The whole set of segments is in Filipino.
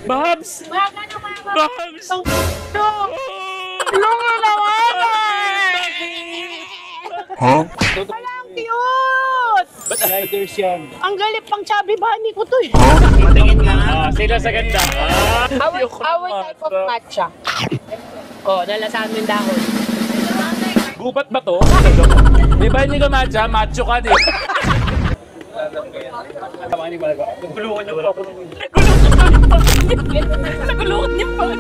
Babs! Babs! Lunga naman! Ha? Walang cute! Ba't riders yan? Ang galit pang chubby bunny ko to eh. Patingin nga. Sila sa ganda. Our type of matcha. Oh, nalasahan mo yung dahon. Gubat ba to? Di ba hindi ka matcha? Macho ka din.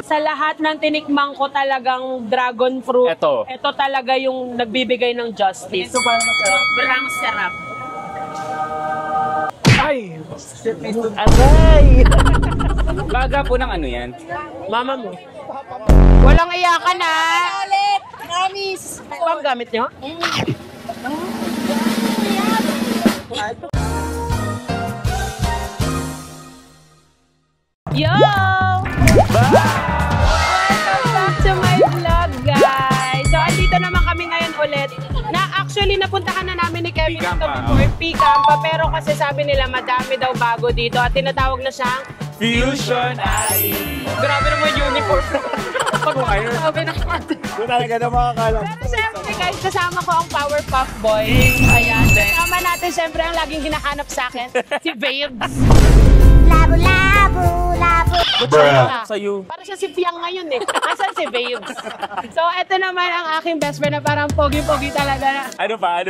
Sa lahat ng tinikmang ko talagang dragon fruit, Ito talaga yung nagbibigay ng justice. Sobrang sarap. Ay! Aray! Baga po ng ano yan? Mama mo. Walang iyakan na. Ulit! Promise! Spam gamit nyo? Yo! Welcome back to my vlog, guys! So, andito naman kami ngayon ulit. Actually, napuntahan na namin ni Kevin ito before P-Campa, pero kasi sabi nila madami daw bago dito at tinatawag na siyang Fusion Alley! grabe naman yung uniform. Sabi na Doon talaga na makakala. pero siyempre guys, kasama ko ang Powerpuff Boy. Ayan. Kasama natin siyempre ang laging hinahanap sa akin, si Babes. Labo, labo, labo. Sa'yo. Para siya si Piang ngayon eh. Asan si Babes? So, eto naman ang aking best friend na parang pogi-pogi talaga. Ano pa?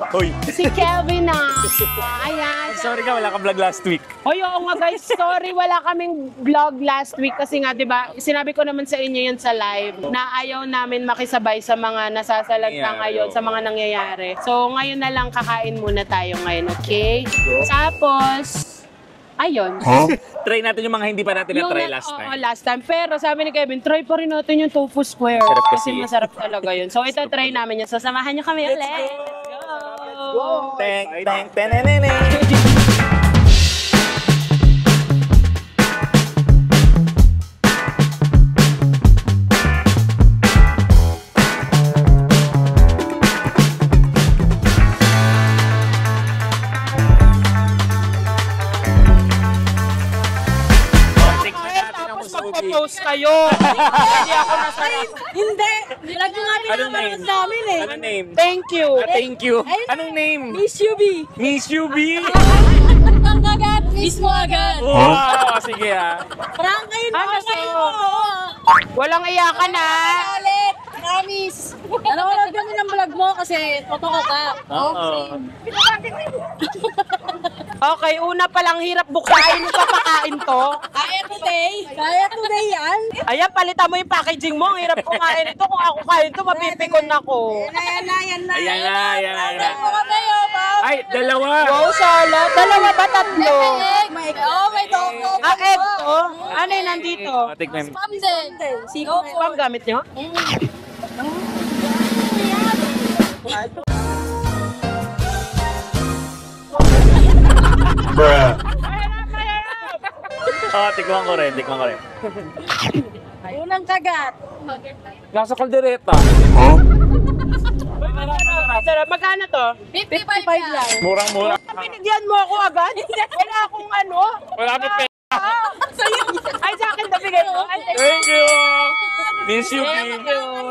Hoy. Si Kelvin na. Ayan. Sorry ka, wala ka vlog last week. Hoy, oo nga guys. Sorry, wala kaming vlog last week kasi nga, di ba, sinabi ko naman sa inyo yun sa live na ayaw namin makisabay sa mga nasasalanta ngayon, sa mga nangyayari. So, ngayon na lang kakain muna tayo ngayon, okay? Tapos, ayun. Huh? Try natin yung mga hindi pa natin na-try last time. Oo, last time. Pero sabi ni Kevin, try pa rin natin yung tofu square. Sarap kasi kasi. masarap talaga yun. So, ito try namin yun. So, samahan nyo kami ulit. Go! Teng, tenenene. Magpo-post kayo. Hindi ako nasarap. Hindi! Lagi nga pinapanood namin eh. Anong name? Thank you. Thank you. Anong name? Miss you, B. Miss you, B. Ang agad! Miss mo agad! Wow, sige ah. Prank kayo na Ano kayo! to? Walang iyakan na. Ulit! Promise! Nanonood kami ng vlog mo kasi totoo ka. Oo. Okay, una pa lang hirap buksain yung papakain to. Kaya today? Kaya today yan? Ayan, palitan mo yung packaging mo. Ang hirap kumain ito. Kung ako kain to, mapipikon ako. Ayan na. Ayan na. Dalawa kayo, Pao. Ay, dalawa. Wow, salad. Dalawa ba? Tatlo? May togo. Ang egg to? Ano yun nandito? Tikman. Spam din. Spam gamit nyo? Bruh. Tikman ko rin. Unang kagat. Nasa kaldereta. Huh? Sarap. Magkano to? 55 lang. Murang-mura. Binigyan mo ako agad? Wala akong ano? Wala pa pe. Ay, sa akin nabigay mo. Ay, Thank you. Miss you, B.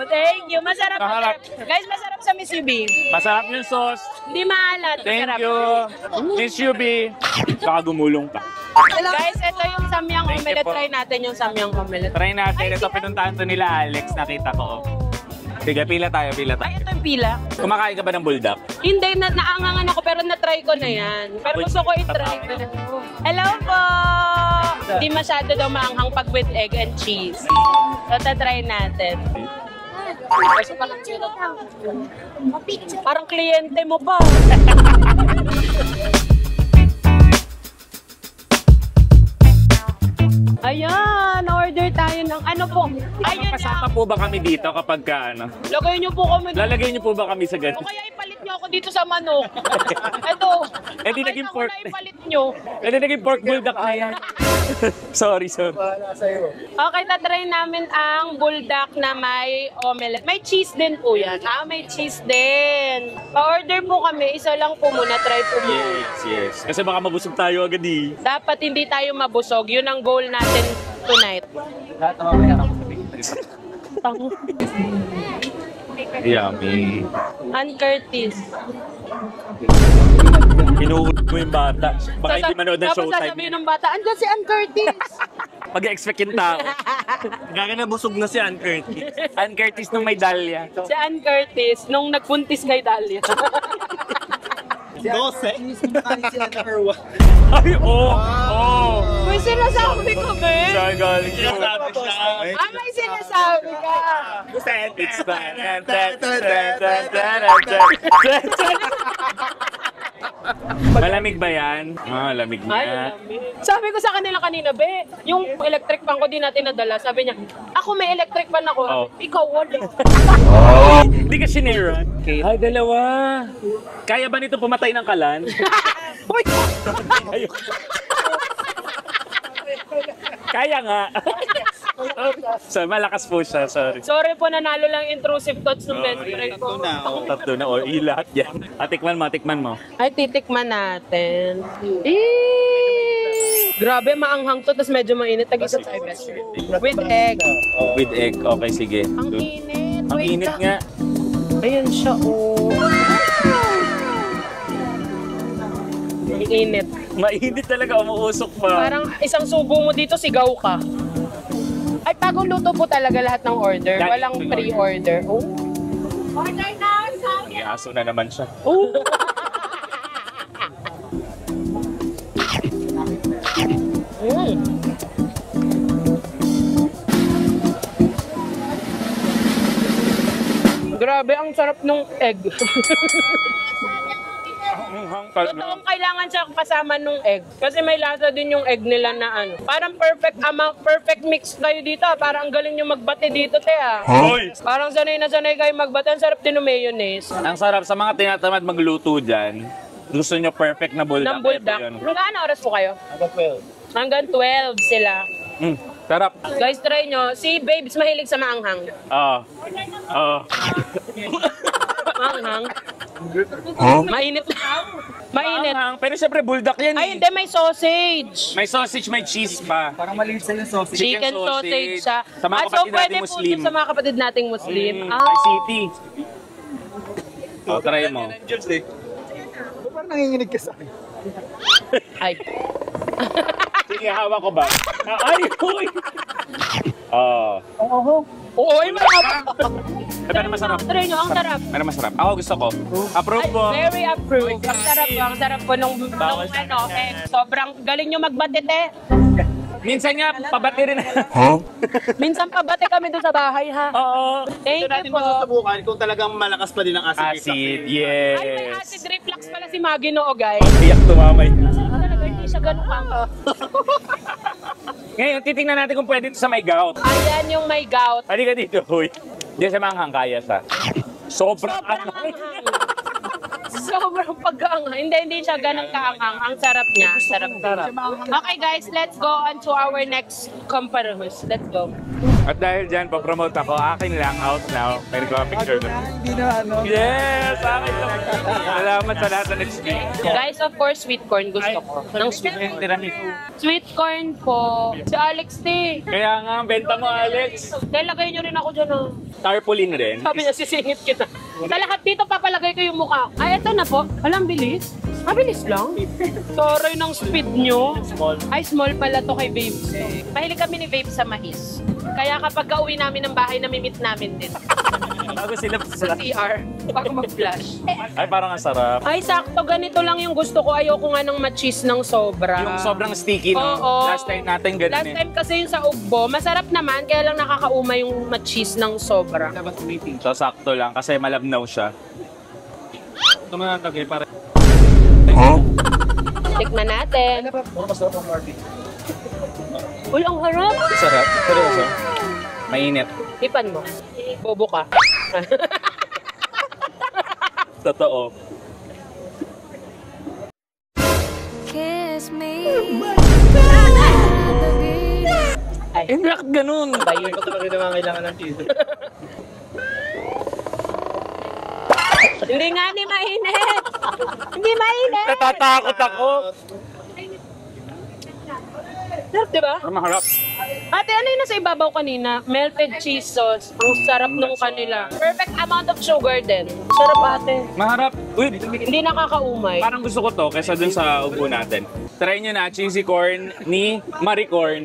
Thank you. Masarap. Naharap. Guys, masarap sa Miss UB. Masarap yung sauce. Hindi maalat. Thank Masarap. you. Miss you, B. Baka gumulong pa. Guys, ito yung samyang Thank you omelette. po. Try natin yung samyang omelette. Try natin. Ito pinuntahan to nila Alex. Nakita ko. Sige, pila tayo. Ay, ito yung pila. Kumakain ka ba ng buldak? Hindi, naangangan ako pero na-try ko na yan. Pero gusto ko i-try ko na. Hello po! Hindi masyado daw maanghang pag with egg and cheese. So, tatry natin. Parang kliyente mo pa. Ayan, order tayo ng ano po. Ayun Kasama po ba kami dito kapag ka, ano? Lagay niyo po kami. Lalagay niyo po ba kami sa O ganun? kaya ipalit niyo ako dito sa manok. Ito. Eh, di naging Ako pork. na ipalit niyo. Eh, di naging pork buldak na yan. sorry. Okay, tatry namin ang buldak na may omelette. May cheese din po yan. May cheese din. Pa-order po kami. Isa lang po muna. Try po muna. Yes. Kasi baka mabusog tayo agad eh. Dapat hindi tayo mabusog. Yun ang goal natin tonight. Tango. Yummy. Ann Curtis. Inuulit mo yung bata. Baka hindi manood ng Tapos showtime. sasabihin ng bata, andyan si Ann Curtis. Pag-expect yung tao. Gaga na busog na si Ann Curtis. Ann Curtis nung may dahlia. Si Ann Curtis, nung nagpuntis kay Dahlia. 12. Ay, oh! May sinasabi ko, be. Saan galing yun? Sinasabi siya. May sinasabi ka. It's fine. Malamig ba yan? Lamig Ay, na. sabi ko sa kanila kanina, be, yung electric fan ko di natin nadala. Sabi niya, ako may electric fan ako. Oh. Ikaw wala. Hindi ka siniran. Ay, dalawa. Kaya ba nito pumatay ng kalan? Uy! Ayun. Kaya nga. So, malakas po siya, sorry. Sorry po, nanalo lang intrusive thoughts ng best friend ko. Tatlo na, or lahat yan. Tikman mo. Ay, titikman natin. Grabe, maanghang to, tapos medyo mainit. Tag-isa sa best friend. With egg. With egg, okay, sige. Ang init. Ang Wait init lang. nga. Ayan siya, oh. Ang init. Mainit talaga, umuusok pa. Parang isang subo mo dito, sigaw ka. Ay, bagong luto po talaga lahat ng order. Dahil Walang ito yung pre-order. Oh. May aso na naman siya. Oh. Grabe, ang sarap ng egg. Totoong kailangan siya kasama nung egg. Kasi may lasa din yung egg nila na ano. Parang perfect amount, perfect mix kayo dito. Parang ang galing nyo magbate dito, te ah. Hoy! Parang sanay na sanay kayo magbate. Ang sarap din ng mayonnaise. Ang sarap sa mga tinatamad magluto dyan. Gusto nyo perfect na buldak. Ng buldak. Ito yun. Gaano oras po kayo? Hanggang 12 sila. Sarap. Guys, try nyo. Si Babes mahilig sa maanghang. Oo. Maanghang. Mainit. Mainit. Pero syempre buldak yan Ay, hindi. May sausage. May sausage, may cheese pa. Parang maliit sa yung sausage. Chicken sausage siya. Sa mga So kapatid pwede nating po Muslim. sa mga kapatid nating Muslim. May city. Try mo. Parang nanginginig ka sa akin. Ay. Sige, hawak ko ba? Ay, huy! Oo, ay masarap. Pero masarap. Try nyo, ang sarap. Pero masarap. Ako gusto ko. Approve Ay, po. very approved. Ang sarap po nung ano, sobrang galing nyo magbatite. Minsan nga, pabati rin. Minsan pabate kami doon sa bahay, ha? Oo. Thank Ito natin you po. masusubukan kung talagang malakas pa din ang acid. Acid, Ay, may yes. acid reflux pala si Maggie noo, guys. Iyak tumamay. Talaga, hindi siya ganun kang. Ngayon, titingnan natin kung pwede ito sa may gout. Ayan yung may gout. Halika dito, huy. Hindi siya manghang, kaya siya. Sobrang Sobrang anghang. anghang. Sobrang pag-aanghang. Hindi siya ganun kaanghang. Ang sarap niya. Sarap. Okay guys, let's go on to our next comparison. Let's go. At dahil dyan, papromote ako. Akin lang, out now. May nagawa picture na. Hindi na ano. Yes! Akin lang. Salamat sa lahat na nag-speak. Guys, of course, sweet corn gusto ko. Ng sweet corn. Sweet corn po. Si Alex T. Kaya nga, benta mo, Alex. Nilagay niyo rin ako dyan, oh. Tarpaulin rin. Sabi niya, sisingit kita. Sa lahat dito, papalagay ko yung mukha. Ay, eto na po. Alam, bilis. Mabilis lang. Toray ng speed nyo. Ay, small pala to kay Babes. Mahilig kami ni Babes sa mais. Kaya kapag ka-uwi namin ng bahay, namimit namin din. Bago sila Sa CR, bago mag-flash. Ay, parang ang sarap. Ay, sakto. Ganito lang yung gusto ko. Ayoko nga ng ma-cheese ng sobra. Yung sobrang sticky, no? Oo. Last time natin ganun Last eh. time kasi yung sa ugbo, masarap naman, kaya lang nakakauma yung ma-cheese ng sobra. So, sakto lang kasi malabnaw siya. Ito mo nalagay para. Tikman natin. Uy, ang harap. Sarap. Seryoso. Mainit. Ipan mo. Bobo ka. Totoo. Kiss me. Ay, Eh, bakit ganun? bayin. Ito talaga naman kailangan ng cheese. Hindi nga ni mainit. Hindi mainit. Natatakot ako. Sarap, di ba? Pero maharap. Ate, ano yung nasa ibabaw kanina? Melted cheese sauce. Ang sarap nung kanila. Perfect amount of sugar din. Sarap ate. Maharap. Uy, Hindi nakakaumay. parang gusto ko to kaysa dun sa ubo natin. Try nyo na, cheesy corn ni Maricorn.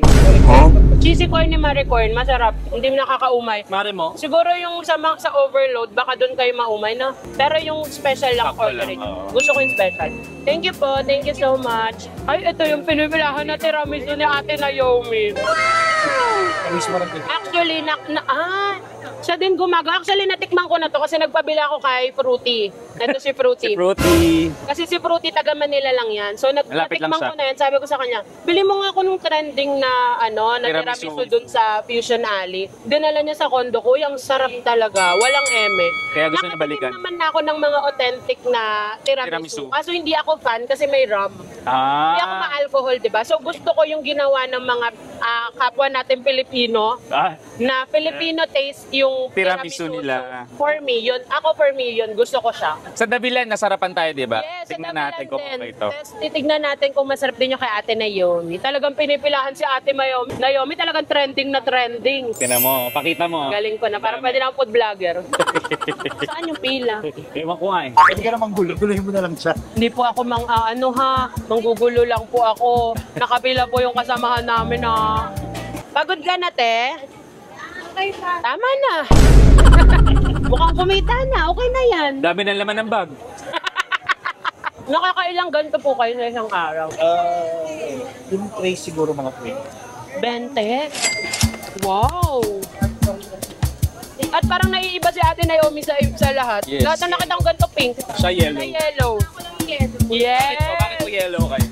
Cheesy corn ni Marie Corn, masarap. Hindi nakakaumay. Mare mo? Siguro yung sa overload, baka doon kayo maumay, no? Pero yung special lang Sakto order lang, niyo. oo. Gusto ko yung special. Thank you po. Thank you so much. Ay, ito yung pinipilahan na tiramisu ni Ate Naomi. Actually, siya din gumagawa. Actually, natikman ko na to kasi nagpabila ako kay Fruity. Ito si Fruity. Fruity. Kasi si Fruity, taga Manila lang yan. So, Malapit lang natikman siya. ko na yan. Sabi ko sa kanya, bili mo nga ako nung trending na, na Tiramisu. tiramisu dun sa Fusion Alley. Dinala niya sa kondo ko. Yung sarap talaga. Walang eme. Kaya gusto niya balikan. Nakatikim naman na ako ng mga authentic na tiramisu. Tiramisu. Kaso hindi ako fan kasi may rum. Hindi ako ma-alcohol, diba? So, gusto ko yung ginawa ng mga kapwa natin Pilipino na Filipino taste yung Tiramisu nila. For me, yun. For me, yun. Gusto ko siya. Sa Dabilan, nasarapan tayo, di ba? Yes, Tingnan sa natin Dabilan kung din. okay ito. Tapos titignan natin kung masarap din yung kay Ate Naomi. Talagang pinipilahan si Ate Naomi. Talagang trending na trending. Tingnan mo, pakita mo. Galing ko na. Parang pwede na akong food vlogger. Saan yung pila? Ewan ko nga eh. Pwede ka namang gulo-gulohin mo na lang siya. Hindi po ako manggugulo lang po ako. Nakapila po yung kasamahan namin ha. Pagod ka na, te? Tama na. Mukhang kumita na. Okay na yan. Dami ng laman ng bag. Nakakailang ganito po kayo sa isang araw? Yung tray siguro mga 20? Wow! At parang naiiba si Ate Naomi sa lahat. Yes. Lahat na nakita kong ganito pink. Siya yellow. Na yellow. Yes! Bakit po yellow kayo?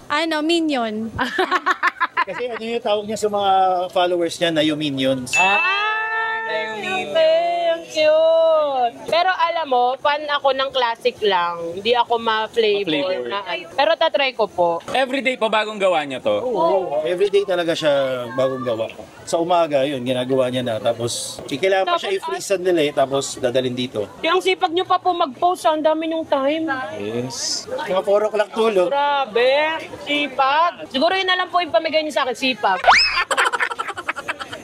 Ano, minion. Kasi ano yung tawag niya sa mga followers niya na yung minions. Ang cute! Pero alam mo, fan ako ng classic lang. Hindi ako ma-flavor Ma-flavor. na. Pero tatry ko po. Everyday po bagong gawa niyo to. Everyday talaga siya bagong gawa. Sa umaga, yun, ginagawa niya na. Tapos, kailangan pa siya i-freeze nila tapos dadalhin dito. Yung sipag nyo pa po mag-post, ang dami yung time. Yes. Mga 4 o'clock tulog. Grabe, sipag. Siguro yun na lang po yung pamigay niyo sa akin, sipag.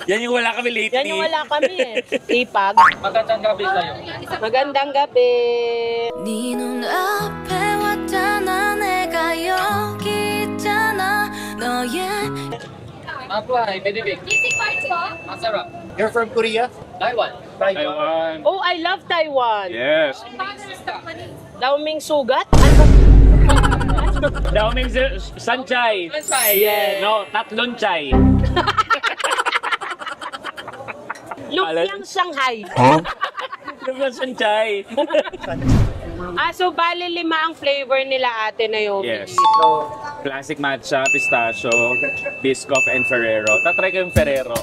Yan yung wala kami lately. Yan yung wala kami eh. Sipag. Magandang gabi sa'yo. Magandang gabi. 네 눈앞에 왔잖아 내가 여기 있잖아 너의 Apply, Medibig. Masarap. You're from Korea? Taiwan. Oh, I love Taiwan. Yes. Daoming sugat? Daoming sanchay. Yes. No, tatlong chai. Lumpiang Shanghai. Tatlong sanchay. So bali 5 ang flavor nila Ate Naomi Yes. dito. Classic matcha, pistachio, Biscoff, and Ferrero. Tatry ko yung Ferrero.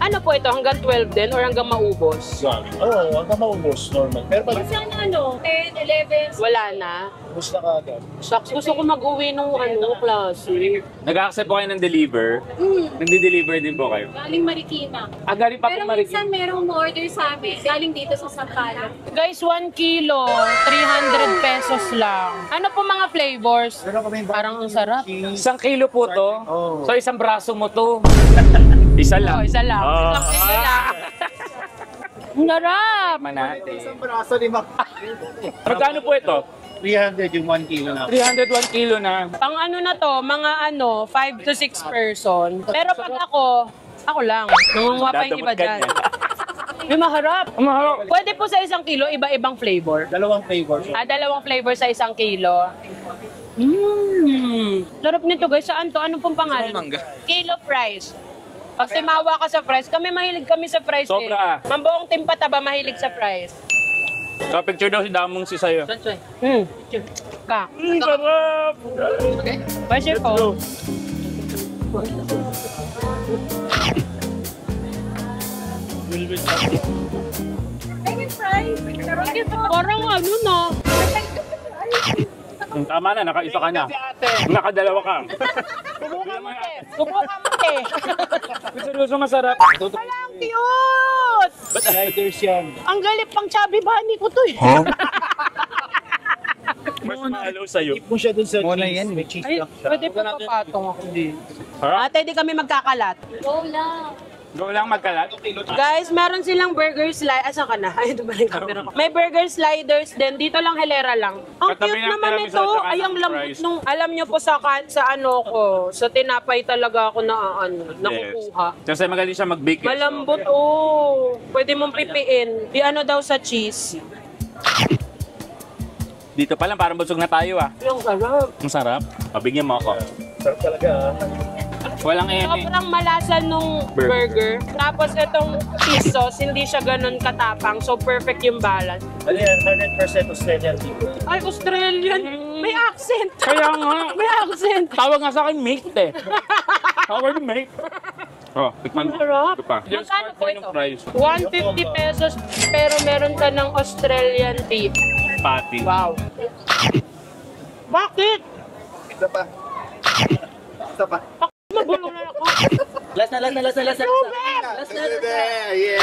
Ano po ito? Hanggang 12 din or hanggang maubos? Oo, hanggang maubos, normal. Pero pag Sana ano, 10, 11. Wala na. ubos na kaagad. Shucks, gusto ko mag-uwi nung klase. Nag-accept po kayo ng deliver. Nagdi-deliver din po kayo. Galing Marikina. Galing pa Pero po minsan merong order sa amin. Galing dito sa Sampalo. Guys, 1 kilo, 300 pesos lang. Ano po mga flavors? Pero kami Parang ang sarap. 1 kilo po to. Oh. So isang braso mo to. Isa lang. Oh, isa lang. Oh. Isang kilo lang. Ang sarap! Manate. isang braso, 5. Magkano po ito? 300 yung 1 kilo na. 301 kilo na. Pang ano na to, mga 5 to 6 person. Pero pag ako lang. Nangunguha pa yung iba Dadamot ka dyan. niya. May maharap. Maharap. Pwede po sa 1 kilo, iba-ibang flavor. 2 flavors. 2 flavor sa 1 kilo. Sarap nito guys. Saan to? Ano pong pangalan? Mangga. Kilo price. Pag simawa ka sa price, mahilig kami sa price Sobra. eh. Mambuong timpa taba mahilig sa price. So, picture daw si Damong si sayo. Ka. Sarap! Where's your phone? Parang ano na. Tama na, nakaisa ka na. Nakadalawa ka. Subukan mo te. Subukan mo te. Seryoso masarap. Walang cute! Sliders yan. Ang galit pang chubby bunny ko to eh. Marshmallow sa'yo. Tip mo siya dun sa cheese. yan. May cheese Ay, lang siya. pwede pa papatong ako. Harap. Ate, di kami magkakalat. Go lang magkalat. Guys, meron silang burger sliders. Asan ka na? Ay, ito ba yung camera ko? May burger sliders din. Dito lang, hilera lang. Ang Katabi cute ng naman tiramisu ito. at saka Ay, ng ang lambot fries. nung... Alam nyo po sa ano ko, sa tinapay talaga ako nakukuha. Kasi magaling siya mag-bake. Malambot, oh. Pwede mong pipiin. Di ano daw sa cheese. Dito pa lang, parang busog na tayo ah. Yung sarap. Ang sarap. Pabigyan mo ako. Sarap talaga. Walang eme. Sobrang malasa nung burger. Tapos itong cheese sauce, hindi siya ganun katapang. So, perfect yung balance. Ano yan? 100% Australian beef. Ay, Australian! May accent! Kaya nga. May accent! Tawag nga sa akin, mate eh. Tawag ni mate. Oh, tikman mo. Sarap. Ito pa. Magkano po ito? Price. 150 pesos, pero meron ka ng Australian beef. Patty. Wow. Bakit? Isa pa. Isa pa. Mabulong na ako. Last na. Yeah.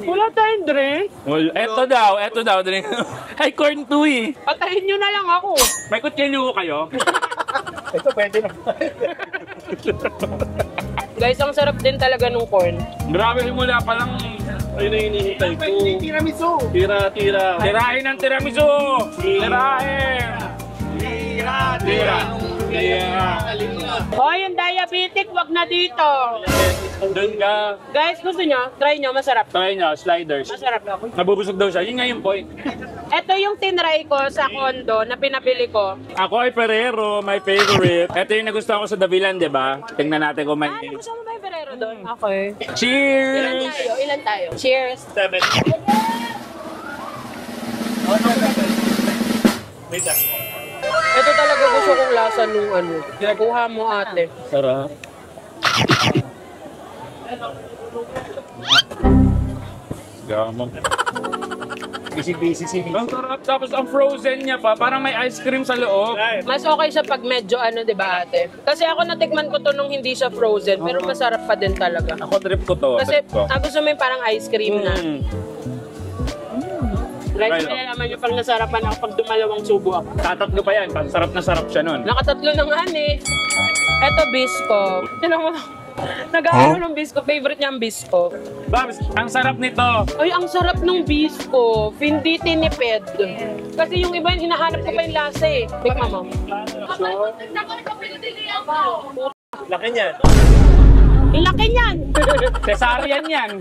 Wala tayong drink. Well, eto daw. Drink. Ay, corn to eh. Patayin nyo na lang ako. May kutsilyo kayo? Ito pwede na. Guys, ang sarap din talaga nung corn. Grabe, simula pa lang. Ayun na hinihintay ko. Tiramisu. Tira. Tirahin ang tiramisu! Tirahin! Tira. Hoy, yung diabetic, wag na dito. Doon ka. Guys, gusto nyo? Try nyo, masarap. Try nyo, sliders. Masarap. Nabubusog daw siya. Yun nga yung point. Ito yung tinry ko sa condo na pinabili ko. Ako ay Ferrero, my favorite. Ito yung nagustuhan ko sa Davilan, di ba? Tingnan natin kung may... Gusto mo ba yung Ferrero doon? Okay. Cheers! Ilan tayo? Cheers. 7. Wait lang. Ito talaga gusto kong lasa nung ano. Kuha mo ate. Sarap. Gamang. Busy si Ang sarap. Tapos ang frozen niya pa, parang may ice cream sa loob. Mas okay siya pag medyo ano, di ba ate? Kasi ako natikman ko to nung hindi siya frozen, pero masarap pa din talaga. Ako trip ko to. Kasi trip ko. gusto mo yung parang ice cream na. Guys, Right. may naman yung pag nasarapan ako pag dumalawang subo ako. Tatatlo pa yan. Sarap na sarap siya nun. Nakatatlo na nga eh. Eto, bisco. Tinan mo, nag-aaral ng bisco. Favorite niya ang bisco. Babs, ang sarap nito. Ay, ang sarap ng bisco. Hindi tinipid. Kasi yung iba, hinahanap ko pa yung lasa eh. Tikman mo. Laki niyan. Ang laki niyan. Cesarean yan.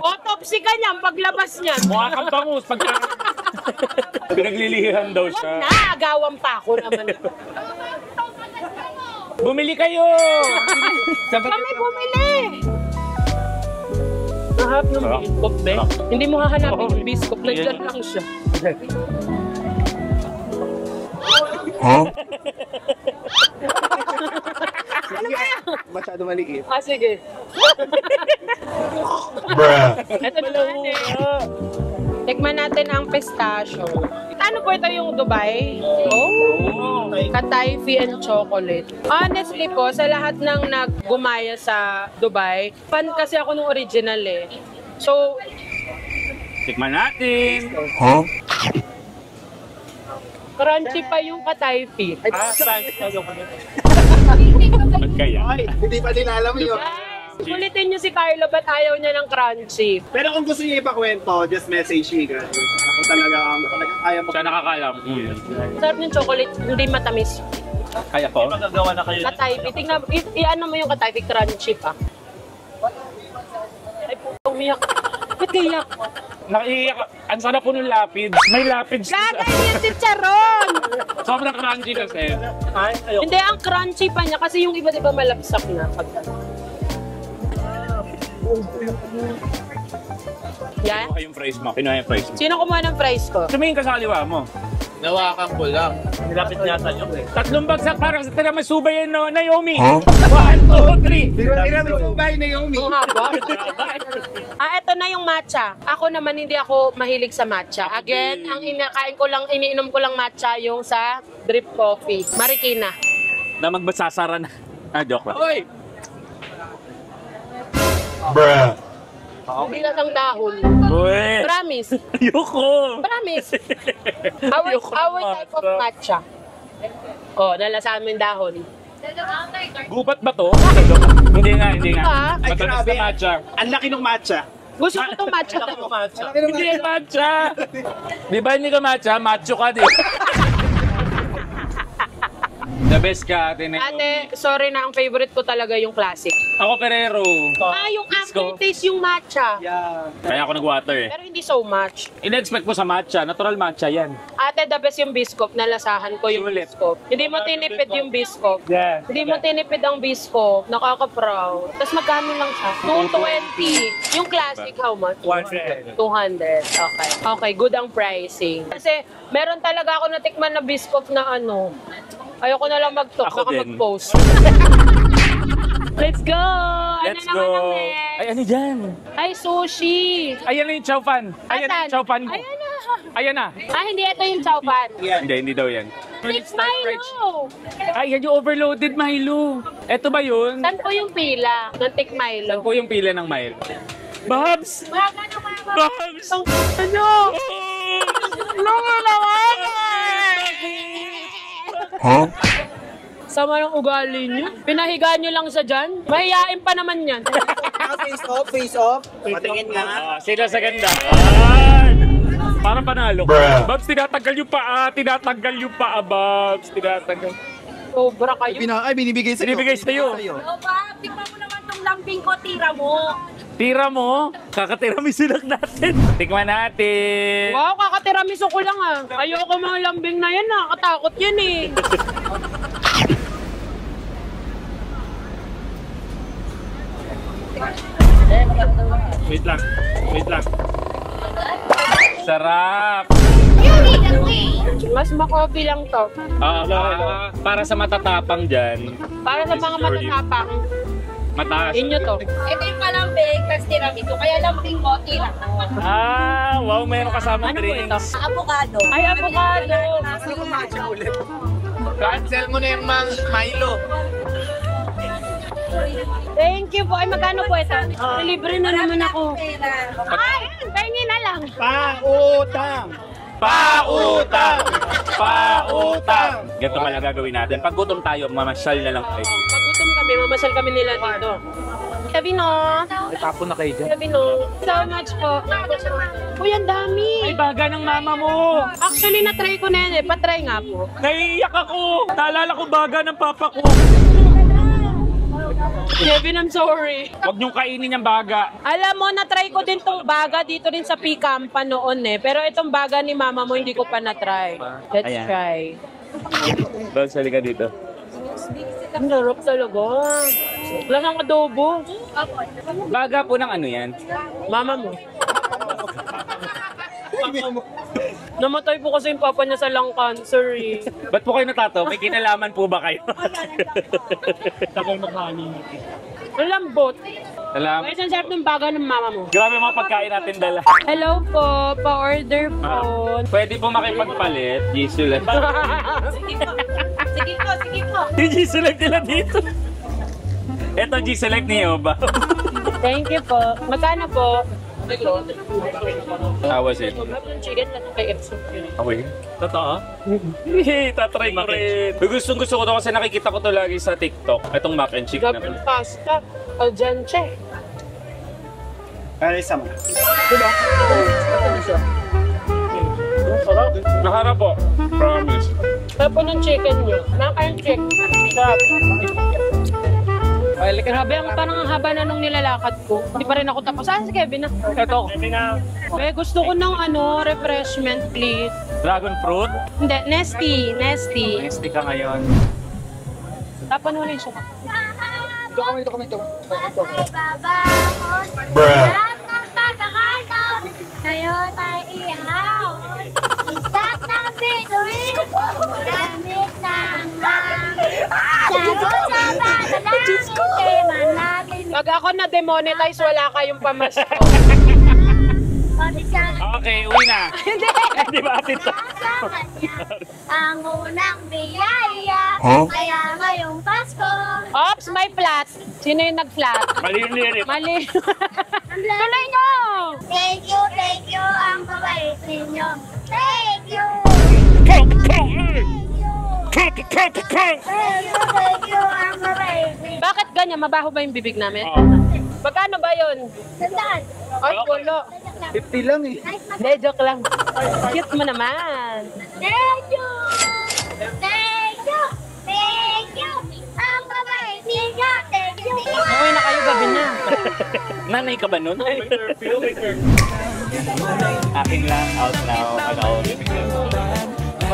Autopsy ka niyan paglabas niyan. Mukha kang bangus. Pag... Pinaglilihan daw siya. Na, agawan pa ako naman. Bumili kayo! Kami bumili! Nahap ng biscuit, be. Hindi mo hahanapin yung biscuit. Nandyan lang siya. Masyado maliit. Ah, sige. Ito naman eh. Tikman natin ang pistachio. Ano po ito yung Dubai? Oh. Katayfi and chocolate. Honestly po, sa lahat ng naggumaya sa Dubai, fan kasi ako nung original eh. So, Tikman natin. crunchy pa yung katayfi. Ba't kaya? Ay, hindi pa nila alam yun. Sulitin niyo si Carlo, ba't ayaw niya ng crunchy? Pero kung gusto niyo ipakwento, just message me guys. Ako talaga kaya mo. Siya nakakalam. Sarap ng chocolate, hindi matamis. Kaya ko? Magagawa na kayo. Katayfi, tingnan, i-ano mo yung katayfi, crunchy pa. Ay, puto, umiyak. Ba't kayak? Nakiiyak. Ang sarap po ng lapids. May lapids. Gagay yung chicharon! Sobrang crunchy kasi. Ay, ayoko. Hindi, ang crunchy pa niya kasi yung iba, di ba, malapsak na. Yan. Kinuha yung fries mo. Kinuha yung fries mo. Sino kumuha ng fries ko? Tumingin ka sa kaliwa mo. Nawakan ko lang. Nilapit niya tayo eh. 3 bagsak para sa tiramisu ba yan, no? Naomi? 1, 2, 3. Tiramisu by Naomi. Ang haba. Eto na yung matcha. Ako naman hindi ako mahilig sa matcha. Again, ang iniinom ko lang matcha yung sa drip coffee. Marikina. Na magbasasara na. Ah, joke lang. Hoy! Hindi na sang dahon. Uy! Promise. Ayoko! Promise. Ayoko Our ng type of matcha. matcha. Oh, nalasahan mo yung dahon. Gubat ba to? Hindi nga. Ah, Ay, Matamis grabe. na matcha. Ang laki ng matcha. gusto ko itong matcha. Hindi yan matcha! Di ba hindi ka matcha? Macho ka, di ba? The best ka, ate. Ate, sorry na, ang favorite ko talaga yung classic. Ako, Ferrero. Yung Disco. aftertaste yung matcha. Yeah. Kaya ako nag-water eh. Pero hindi so much. In-expect mo sa matcha. Natural matcha yan. Ate, the best yung biscoff. Nalasahan ko yung Sulit. biscoff. Hindi mo tinipid yung biscoff. Yeah. Hindi mo tinipid ang biscoff. Nakaka-proud. Tapos magkano lang siya? 220. Yung classic, how much? 200. Okay. Okay, good ang pricing. Kasi meron talaga ako natikman na biscoff na ano. Ayoko na lang mag-talk, Ako baka din. mag-post. Let's go! Let's Ano naman go! ang next? Ay, ano dyan? Ay, sushi! Ayan na yung chow fan. Ayan na Asan? yung chow fan mo. Ayan na! Ayan na. Ah, hindi ito yung chow fan. Hindi daw yan. It's Milo! Ay, yan yung overloaded Milo. Eto ba yun? Saan po yung pila ng Tik Milo? Saan po yung pila ng Milo? Babs! Babs! Ano? Ano nga naman? Sama ng ugali niyo. Pinahiga niyo lang sa dyan. Mahihain pa naman yan. Face off, face off. Patingin nga. Sila sa ganda. Ay! Parang panalo. Babs, tinatanggal yung paa. Tinatanggal yung paa, Babs. Tinatanggal. Sobra kayo. Binibigay sa'yo. Binibigay sa'yo. Opa, tingnan mo naman tong lambing ko, tira mo. Tira mo. Kakatiramisu lang natin. Tikman natin. Wow, kakatiramiso ko lang ah. Ayoko mga lambing na yan ah. Katakot yan eh. Wait lang. Wait lang. Sarap. Mas makopi lang to. Para sa matatapang dyan. Para sa mga matatapang. Mataas. Inyo to. Ito yung palambing, tapos tiramisu. Kaya lambing ko, tira mo. Wow, mayroon kasamang drinks. Avocado. Ay, avocado. Cancel mo na yung Milo. Thank you po. Ay, magkano po ito? Libre na naman ako. Ay, pengi na lang. Pautang. Pautang! Pautang! Ganito pala gagawin natin. Pag gutom tayo, mamasyal na lang tayo. Pag gutom kami, mamasyal kami nila dito. Sabi no. Tapon na kayo dyan. Sabi no. So much po. Uy, ang dami. Ay, baga ng mama mo! Actually, na-try ko na yan eh. Patry nga po. Naiiyak ako! Naalala ko baga ng papa ko. Kevin, I'm sorry. Huwag niyong kainin yung baga. Alam mo, na-try ko din tong baga dito rin sa P-Campa noon eh. Pero itong baga ni mama mo, hindi ko pa na-try. Let's Ayan. try. Doon, sali ka dito. Ang sarap talaga. Wala kang adobo. Baga po ng ano yan? Mama mo. Namatay po kasi yung papa niya sa lung cancer eh. Ba't po kayo natataw? May kinalaman po ba kayo? Ang lambot. Salamat. Guys, ang sarap ng baga ng mama mo. Grabe mga pagkain natin dala. Hello po, pa-order po. Pwede po makipagpalit. Jisoo lang. Sige po, sige po. Yung Jisoo lang nila dito. Ito Jisoo lang ni Yoba. Thank you po. Magkano po? How was it? Chicken at KFC. Okay. Totoo? Tatry ko rin. Gusto ko to kasi nakikita ko to lagi sa TikTok. Itong mac and chicken Gabing naman. pasta. Aljanche. Kaya isa mo. Naharap po. Promise. Tapo ng chicken nyo. Mac and chicken. Sarap. Grabe, parang ang haba na nung nilalakad ko. Hindi pa rin ako tapos. Saan si Kevin na? Ito. Gusto ko ng refreshment please. Dragon fruit. Hindi, nesty. Nesty. Nesty ka ngayon. Tapan mo na yung suka. Bruh. Ngayon ay ihaw. Isat ng bituin. Gamit ng sagot sa panalangin kay manapin. Pag ako na-demonetize, wala kayong pamasko. Okay, uwi na. Hindi! Di ba atin to? Sa kanya ang unang biyaya. Kaya ngayong Pasko. Ops, may flat. Sino yung nag-flat? Mali yung lyric. Mali. Tuloy nyo! Thank you, ang babait ninyo. Thank you. Thank you, ang babait ninyo. Bakit ganyan? Mabaho ba yung bibig namin? Oo. Magkano ba yun? Sandaan. Ay, gulo. 50 lang eh. Hindi, joke lang. Cute mo naman. Thank you. Thank you. Thank you. Ang babait ninyo. Thank you. Okay na kayo, gabi na. Nanay ka ba nun? Akin lang, out now.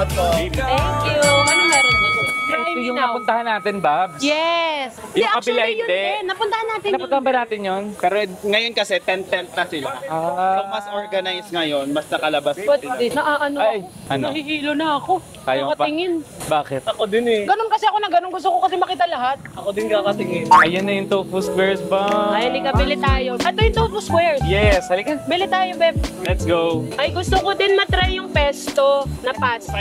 Thank you. Ano meron dito? Ito yung napuntahan natin, Babs. Yes. Yung kabila actually, yun hindi. din. Napuntahan natin Napuntahan ba natin yun? Pero ngayon kasi 10-10 na sila. So mas organized ngayon, mas nakalabas What sila. this? Ano? Ay, ano? Nahihilo na ako. Tayo pa? Nakatingin. Bakit? Ako din eh. Ganun kasi ako na ganun. Gusto ko kasi makita lahat. Ako din kakatingin. Ayun na yung tofu squares ba? Ay, halika, bili tayo. Ito yung tofu squares. Yes, halika. Bili tayo, Beb. Let's go. Ay, gusto ko din matry yung pesto na pasta.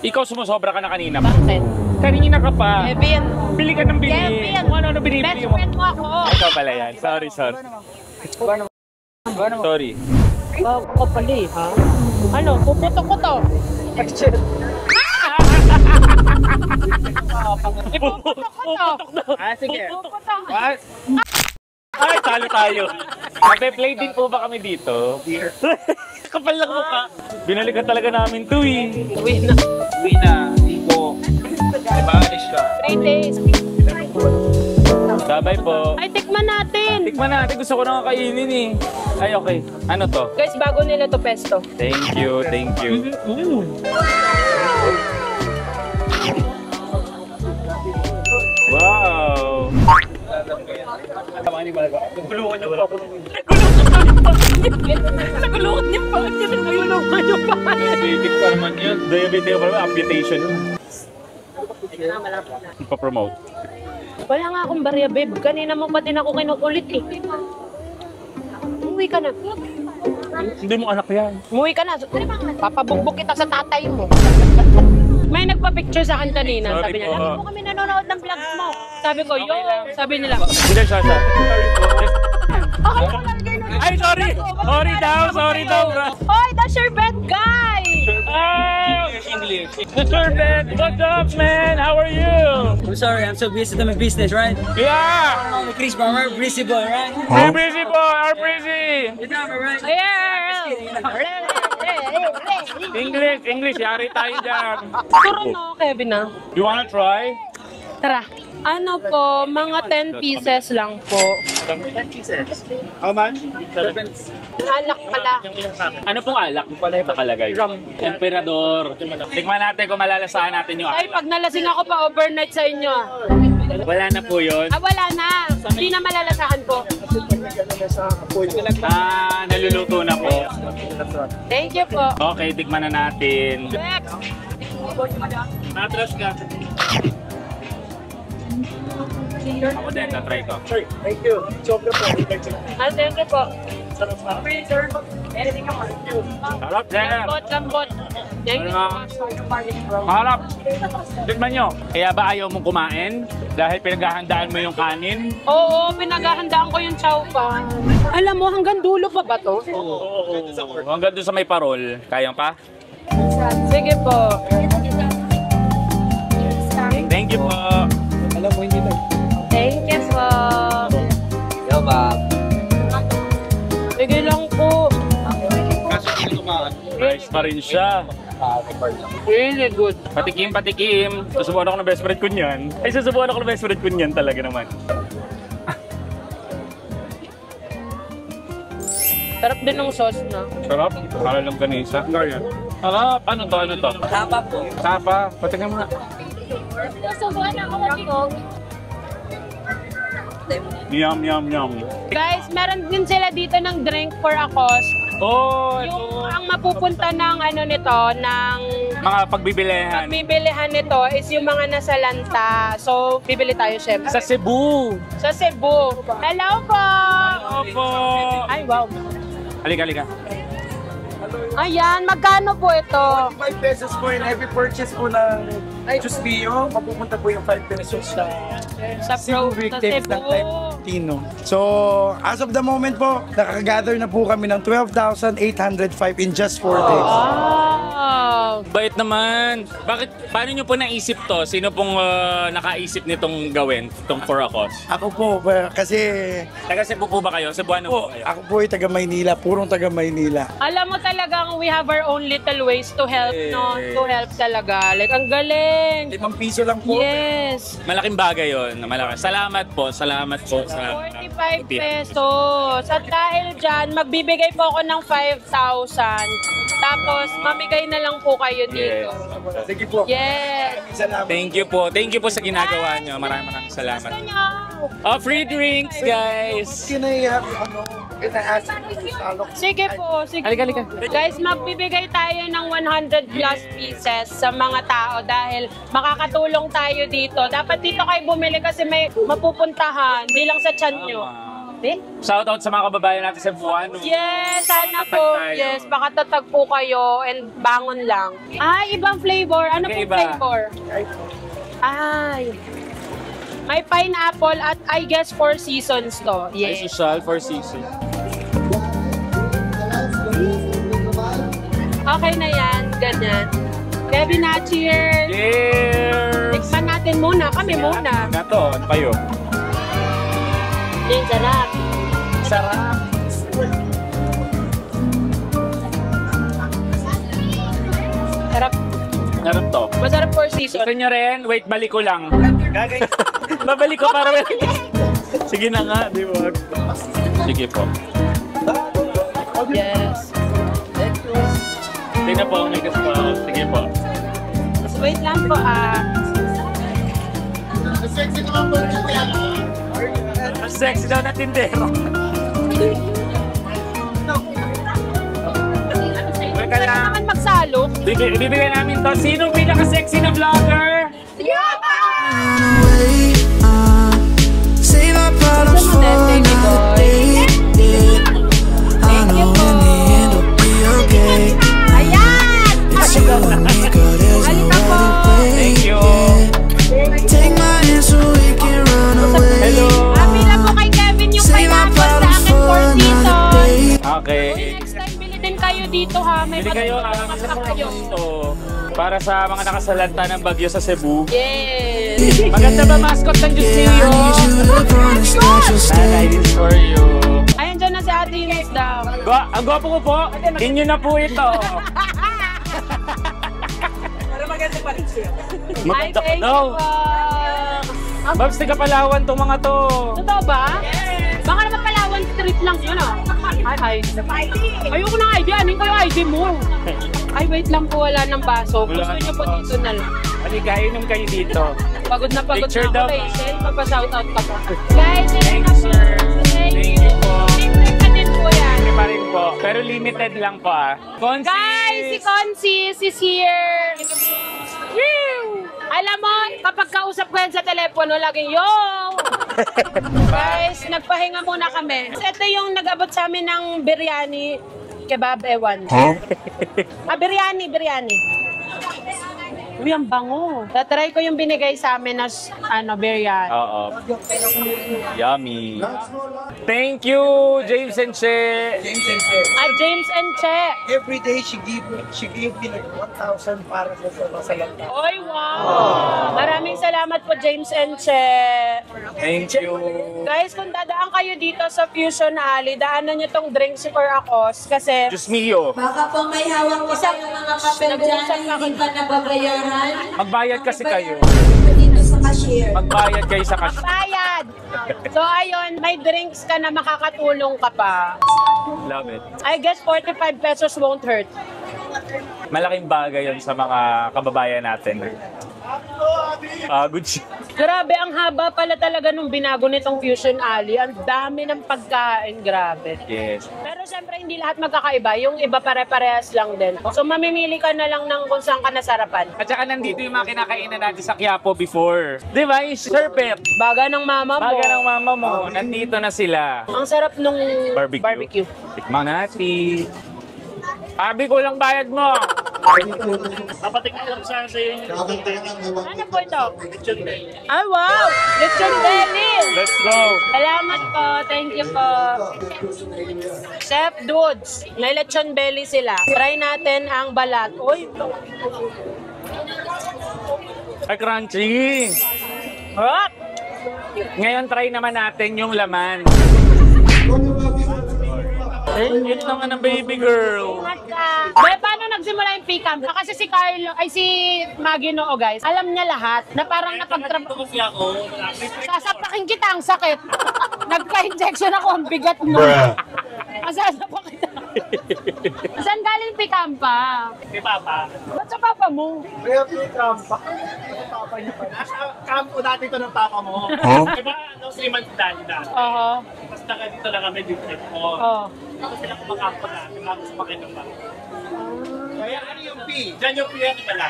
Ikaw sumusobra ka na kanina. Bakit? Kanina ka pa. Kevin. Bili ka ng bili. Kevin. Kung ano binibili Best mo. friend mo ako. Ikaw pala yan. Sorry. Sorry. Ako pala eh, ha? Ano? Puputok ko to. Ipuputok ko to. Sige. Puputok. What? Ay, talo tayo. Mape-play din po ba kami dito? Kapal lang mukha. Binalikan talaga namin to eh. Uwi na. Wina, Ipo. Diba, alis ka? 3 days. Babay po. Ay, tikman natin. Tikman natin. Gusto ko na kainin eh. Ay, okay. Ano to? Guys, bago nila to pesto. Thank you. Wow! Nagulungan niya pa. Nagulungan niya pa. Diabetic pa naman yun. Diabetes pa ba? Amputation. Ipa-promote. Wala nga akong barya, babe. Kanina mo pa din ako kinukulit eh. Umuwi ka na. Hindi mo anak yan. Umuwi ka na. Papabugbog kita sa tatay mo. May nagpa-picture sa akin kanina. Sorry Sabi niya, po. lagi mo kami nanonood ng vlogs mo. Sabi ko, yo. Sabi nila, Hindi siya. okay ko lang din. Ay, sorry! Sorry daw, bro. Oy, that's your bed guy! Oh! The servant! What's up, man? How are you? I'm sorry, I'm so busy to my business, right? Yeah! Oh, Chris Farmer, busy boy, right? We're busy, boy! We're busy! You know me, right? English, yari tayo dyan. Puro no, Kevin na. You wanna try? Tara. Ano po, mga 10 pieces lang po. How much? Alak pala. Ano pong alak? Pala yung nakalagay. Emperador. Tikman natin kung malalasahan natin yung Ay, alak. pag nalasing ako pa overnight sa inyo. Wala na po yun. Ah, wala na. Hindi na malalasahan po. Naluluto na po. Thank you po. Okay, tikman na natin. Next. Matras ka. Ako din, na-try ko. Thank you. Sobra po. Ah, thank you po. Sarap, Jen. Lambot. Thank you. Maharap. Tikman nyo. Kaya ba ayaw mong kumain? Dahil pinaghahandaan mo yung kanin? Oo, pinaghahandaan ko yung chow pan. Alam mo, hanggang dulo pa ba to? Oo. Hanggang doon sa may parol. Kayang pa? Sige po. Thank you po. Alam mo, hindi lang. Thank you po. Yo, Bob. Sige lang po. Kaso hindi tumaan. Rice pa rin siya. Really good. Patikim. Susubukan ako ng best friend ko niyan. Ay, susubukan ako ng best friend ko niyan talaga naman. Sarap din ng sauce na. Sarap. Para lang ganisa. Sarap. Ano to? Tapa po. Tapa. Patikim mo na. Susubukan ako mag-tingog. Yum. Guys, meron din sila dito ng drink for a cause. Oh, Yung ang mapupunta ng ano nito, ng mga pagbibilihan. pagbibilihan nito is yung mga nasa lanta. So, bibili tayo syempre. Sa Cebu. Sa Cebu. Hello po! Opo. Ay, wow. Halika. Ayan, magkano po ito? 5 pesos po in every purchase po ng Just Bio, mapupunta po yung 5 pesos sa Sa Pro, sa Cebu. Tino. So, as of the moment po, nakaka-gather na po kami ng 12,805 in just 4 days. Wow! Bait naman. Bakit, paano nyo po naisip to? Sino pong nakaisip nitong gawin, itong For a Cause? Ako po, kasi Taga Cebu po ba kayo? Cebuano po kayo? ako po ay taga Maynila, purong taga Maynila. Alam mo talagang we have our own little ways to help, no? To help talaga. Like, ang galing! 5 piso lang po. Yes! Malaking bagay yun. Malaki. Salamat po. Salamat po. 45 pesos. At dahil dyan, magbibigay po ako ng 5,000. Tapos, mamigay na lang po kayo dito. Sige po. Yes! Salamat. Thank you po. Thank you po sa ginagawa nyo. Maraming salamat. Gusto nyo? Oh, free drinks, guys! Can I have, can I ask Sige po, sige Halika, po. Guys, magbibigay tayo ng 100 plus pieces sa mga tao dahil makakatulong tayo dito. Dapat dito kayo bumili kasi may mapupuntahan, di lang sa tiyan nyo. Eh? Shoutout sa mga kababayan natin sa Cebuano. Yes, sana po. tayo. Yes, makatatag po kayo and bangon lang. Ay, ibang flavor. Ano po Iba. flavor? Ay. May pineapple at I guess 4 seasons to. Ay, Yes. social for season. Okay na yan. Ganyan. Kevin na, cheers! Cheers! Tikman natin muna. Kami muna. Na to, ano kayo? Yung sarap. Sarap. Sarap. Sarap to. Masarap 4 seasons. Gusto nyo rin? Wait, balik ko lang. Babalik ko para sige na nga, di ba? Sige po. Yes. Tingnan po, may gusto po. Sige po. Wait lang po Mas sexy daw na tindero. Wait ka lang. naman magsalo. Ibibigay namin to. Sinong pinaka-sexy na vlogger? Save our problems for another day. I know in the end it'll be okay. Ayan! It's you and me, girl, there's no other way. Thank you. Take my hand so we can run away. Hello. Happy na po kay Kevin yung Save our pineapple sa problems akin 4 for another seasons. day. Okay. Next time, bili din kayo dito ha. May Bili kayo patulong sa kayo. ito para sa mga nakasalanta ng bagyo sa Cebu. Yes! Maganda ba mascot ng Diyos Yeah, I niyo? need you to promise that you'll Nanay, stay. this is for you. Ayan dyan na si Ate Ines daw. Ang gwapo ko po. Inyo na po ito. Ay, Maganda thank daw. you po. Babs, taga Palawan tong mga to. Totoo ba? Baka naman Palawan street lang yun ah. Ay, ayoko ng ID. Anin ko yung ID mo. Ay, wait lang po. Wala ng baso. Wala Gusto niyo ng po baso. dito na lang. Halika, inom kayo dito. Pagod na Picture ako, daw. Rachel. Magpa-shoutout ka pa. Guys, Thank you, sir. Thank you po. Libre ka din po yan. Hindi pa rin po. Pero limited lang po ah. Consis! Guys, si Consis is here. Woo! Alam mo, kapag kausap ko yan sa telepono, laging, yo! Guys, nagpahinga muna kami. Ito yung nag-abot sa amin ng biryani, kebab, ewan. Biryani. Uy, ang bango. Tatry ko yung binigay sa amin na, biryani. Oo. Yummy. Thank you, James and Che. James and Che. Every day she gave me like 1,000 para sa salanta. Oy, wow! Maraming salamat po, James and Che. Thank you. Guys, kung dadaan kayo dito sa Fusion Alley, daanan nyo tong drinks for Akos kasi Diyos mio. Baka pong may hawak ko sa mga papel dyan, hindi pa nababayaran. Magbayad kasi kayo. Dito sa cashier. Magbayad kayo sa cash. bayad. So ayun, may drinks ka na makakatulong ka pa. Love it. I guess 45 pesos won't hurt. Malaking bagay yun sa mga kababayan natin. Good shit. Grabe, ang haba pala talaga nung binago nitong Fusion Alley. Ang dami ng pagkain, grabe. Yes. Pero syempre, hindi lahat magkakaiba. Yung iba pare-parehas lang din. So, mamimili ka na lang ng kung saan ka nasarapan. At saka nandito yung mga kinakainan natin sa Quiapo before. Di ba? Yung serpent. Baga ng mama mo. Baga ng mama mo. Nandito na sila. Ang sarap nung Barbecue. Tikman natin. Sabi ko lang bayad mo. Napatingin lang sana sa'yo yung Ano po ito? Ay, wow! Lechon belly! Let's go. Salamat po. Thank you po. Chef Dudes, may lechon belly sila. Try natin ang balat. Uy! Ay, crunchy. Hop! Ngayon, try naman natin yung laman. Yun naman ang baby girl. Boy, paano nagsimula yung P-Camp? Kasi si Carlo, ay si Maginoo guys, alam niya lahat na parang napagtrabaho. Sasapakin kita, ang sakit. Nagka-injection ako, ang bigat mo. Sasapakin kita. Saan galing P-Camp pa? kay Papa. Ba't sa papa mo? Kaya Papa. Papa niya pa. Nasa kampo dati ito ng Papa mo. Diba, 3 months dahil na. Oo. Tapos dito lang kami dito. Oo. Tapos sila kumakampo natin. Bago sa pakinom pa. Kaya ano yung P? Diyan yung P yan pala.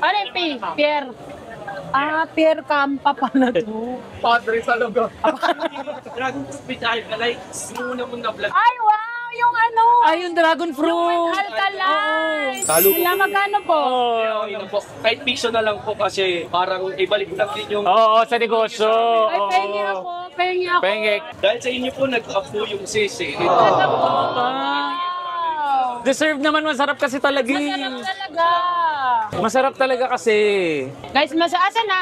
Ano yung P? Pierre. Ah, Pierre Campa pala to. Padre sa lugar. Dragon fruit ay like muna mong na-vlog. Ay, wow! Yung ano? Ay, yung dragon fruit. Yung alkaline. Talo po. Wala, magkano po? Okay lang po. Kahit piso na lang po kasi parang ibalik lang din yung... Oo, sa negosyo. Ay, pengi ako. Pengi ako. Penge. Dahil sa inyo po nag-up po yung sisi. Wow. Deserve naman, masarap kasi talaga. Masarap talaga. Masarap talaga kasi. Guys, asan na?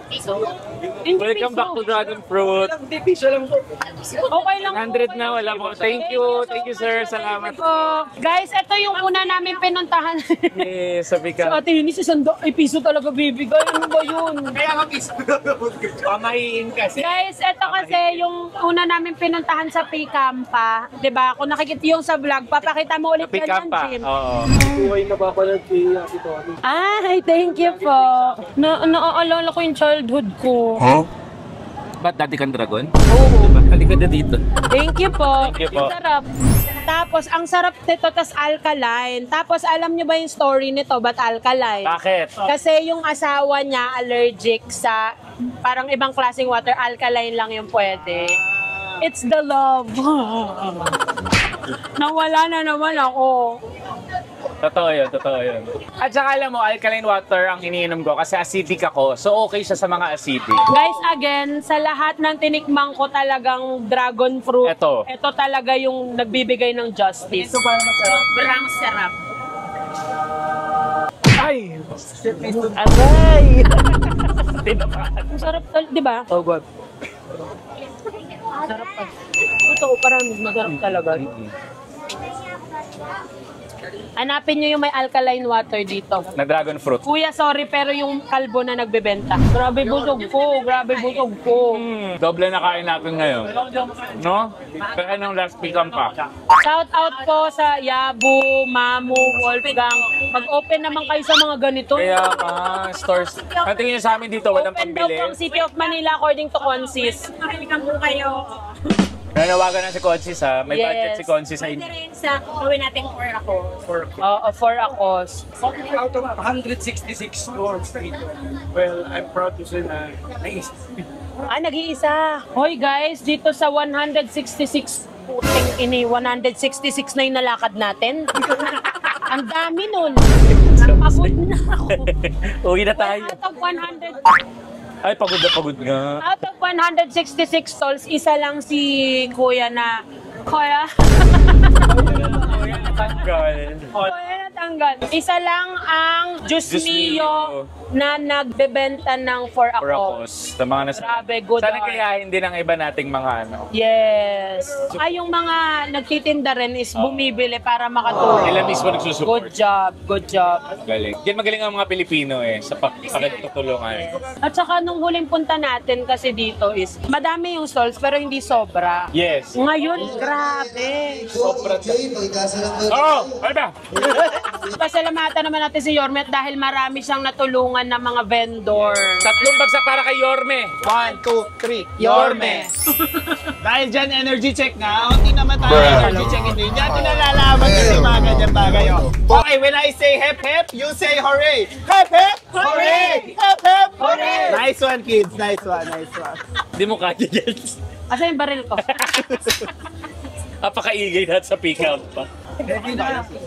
Hindi Welcome piso. back to Dragon Fruit. Hindi, piso lang po. Okay lang. 100 na, wala po. Thank you sir. Salamat. po. Guys, ito yung una namin pinuntahan. Yes, sabi Si ka. Ate Eunice, ay piso talaga bibigay. Ano ba yun? Kaya nga piso. Pamahiin kasi. Guys, ito kasi yung una namin pinuntahan sa P-Campa. Diba? Kung nakikita yung sa vlog, papakita mo ulit yan Pick-up ng pa. gym. Oo. Buhay na papanood kay Ate Tony. Ay, thank you po. Naaalala ko yung childhood ko. Ba't dati kang dragon? Oo. Ba't dati ka na dito? Thank you po. Thank you po. Ang sarap. Tapos, ang sarap nito, tas alkaline. Tapos, alam niyo ba yung story nito? Ba't alkaline? Bakit? Kasi yung asawa niya allergic sa parang ibang klaseng water, alkaline lang yung pwede. It's the love. Nawala na naman ako. Totoo yun. At saka alam mo, alkaline water ang iniinom ko kasi acidic ako. So okay siya sa mga acidic. Guys, again, sa lahat ng tinikmang ko talagang dragon fruit, ito talaga yung nagbibigay ng justice. Ito parang masarap. Sobrang sarap. Ay! Aray! Ang sarap, di ba? Oh God. Sarap pa. Ito, parang masarap talaga. Hanapin nyo yung may alkaline water dito. Na dragon fruit. Kuya, sorry, pero yung kalbo na nagbebenta. Grabe busog ko, Doble na kain natin ngayon. No? Pero anong last pick-up pa? Shout out po sa Yabu, Mamu, Wolfgang. Mag-open naman kayo sa mga ganito. Kaya stores. Ang tingin niyo sa amin dito, walang Open daw pambili. po ang City of Manila according to Consis. Nakalikan po kayo. Nanawagan na si Consis ha. May Yes. budget si Consis sa Pwede rin sa gawin natin for ako. Oo, for a cause. Out of 166 stores dito. Well, I'm proud to say na naisip. Ah, nag-iisa. Hoy guys, dito sa 166, puting ini, 166 na yung nalakad natin. Ang dami nun. Pagod na ako. Uwi na tayo. Out of 100, Ay, pagod nga. out of 166 stalls, isa lang si Kuya na, Kuya? Tanggal. Kuya natanggal. Isa lang ang Diyos Diyos Mio Mio. na nagbebenta ng for For a ako. cause. Sa mga Grabe, good Sana art. kayahin din ng iba nating mga ano. Yes. Ay, yung mga nagtitinda rin is bumibili para makatulong. Sila mismo nagsusupport. Good job, good job. Galing. Diyan magaling ang mga Pilipino sa pakitutulungan. At saka nung huling punta natin kasi dito is, madami yung stalls pero hindi sobra. Yes. Ngayon, grabe. Sobrang... Oh! Ano ba? Pasalamatan naman natin si Yormet dahil marami siyang natulungan ng mga vendor. Tatlong bagsak para kay Yorme. 1, 2, 3. Yorme. Dahil dyan, energy check na. Hindi naman tayo energy check. Hindi natin nalalaman kasi mga ganyan bagay. Okay, when I say hep hep, you say hooray. Hep hep! Hooray! Hep hep! Hooray! Nice one, kids. Nice one. Hindi mo kaya yan. Asa yung baril ko? Napakaigay lahat sa pick-up pa.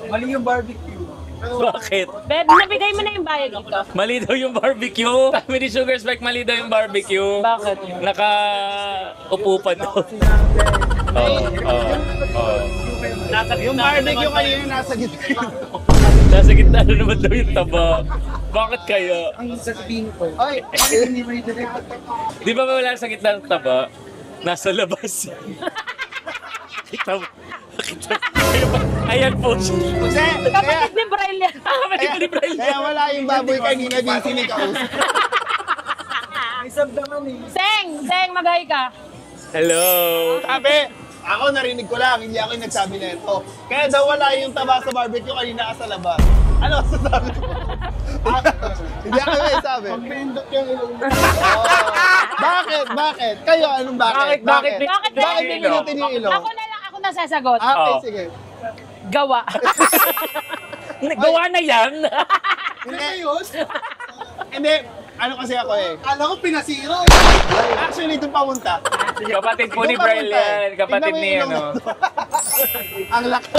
Mali yung barbecue. Bakit? Beb, nabigay mo na yung bayad dito. Mali daw yung barbecue. Sabi ni Sugar Spike, mali daw yung barbecue. Bakit? Naka-upo pa daw. Yung barbecue kanina nasa gitna. Nasa gitna na naman daw yung taba. Bakit kaya? Ang sasabihin ko. Ay, Hindi mo ito rin. Di ba wala sa gitna ng taba? Nasa labas. Kita mo. Ayan po siya. Kapatid ni Braille yan. Kapatid ni Braille. kaya wala yung baboy kanina din sinikausap. May sabdaman eh. Seng, mag-hi ka. Hello. Sabi, ako narinig ko lang, hindi ako yung nagsabi na ito. Kaya daw wala yung taba sa barbecue kanina sa labas. Ano sasabi ko? Hindi ako may sabi. Pindot yung ilong. Bakit? Kayo, anong bakit? Bakit? Bakit Bakit din? pinutin yung ilong? Ako na lang, ako na sasagot. Okay, Oh. sige. Gawa. Gawa na yan. Hindi, ano kasi ako eh. Alam ko pinasiro. Actually, ito pamunta. Kapatid po ni Ito pamunta Braille eh. yan. Kapatid Tingnan mo ni yung ano. ilong. Ang laki.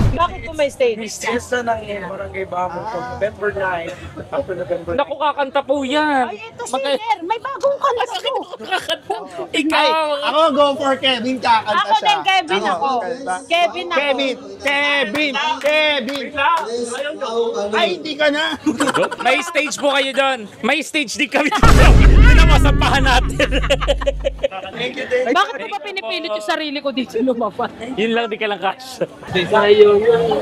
Bakit po may stage? Fiesta ng Barangay Bamo from November 9 up to November 9. Naku, kakanta po yan. Ay, ito singer. May bagong kanta to. Ay, Ikaw. ako go for Kevin, kakanta Ako siya. din, Kevin ako. Kevin ako. Kevin. Ay, hindi ka na. May stage po kayo doon. May stage din kami dito. Pinamasampahan natin. Bakit ko ba pinipilit yung sarili ko dito lumapat? Yun lang, di ka lang cash.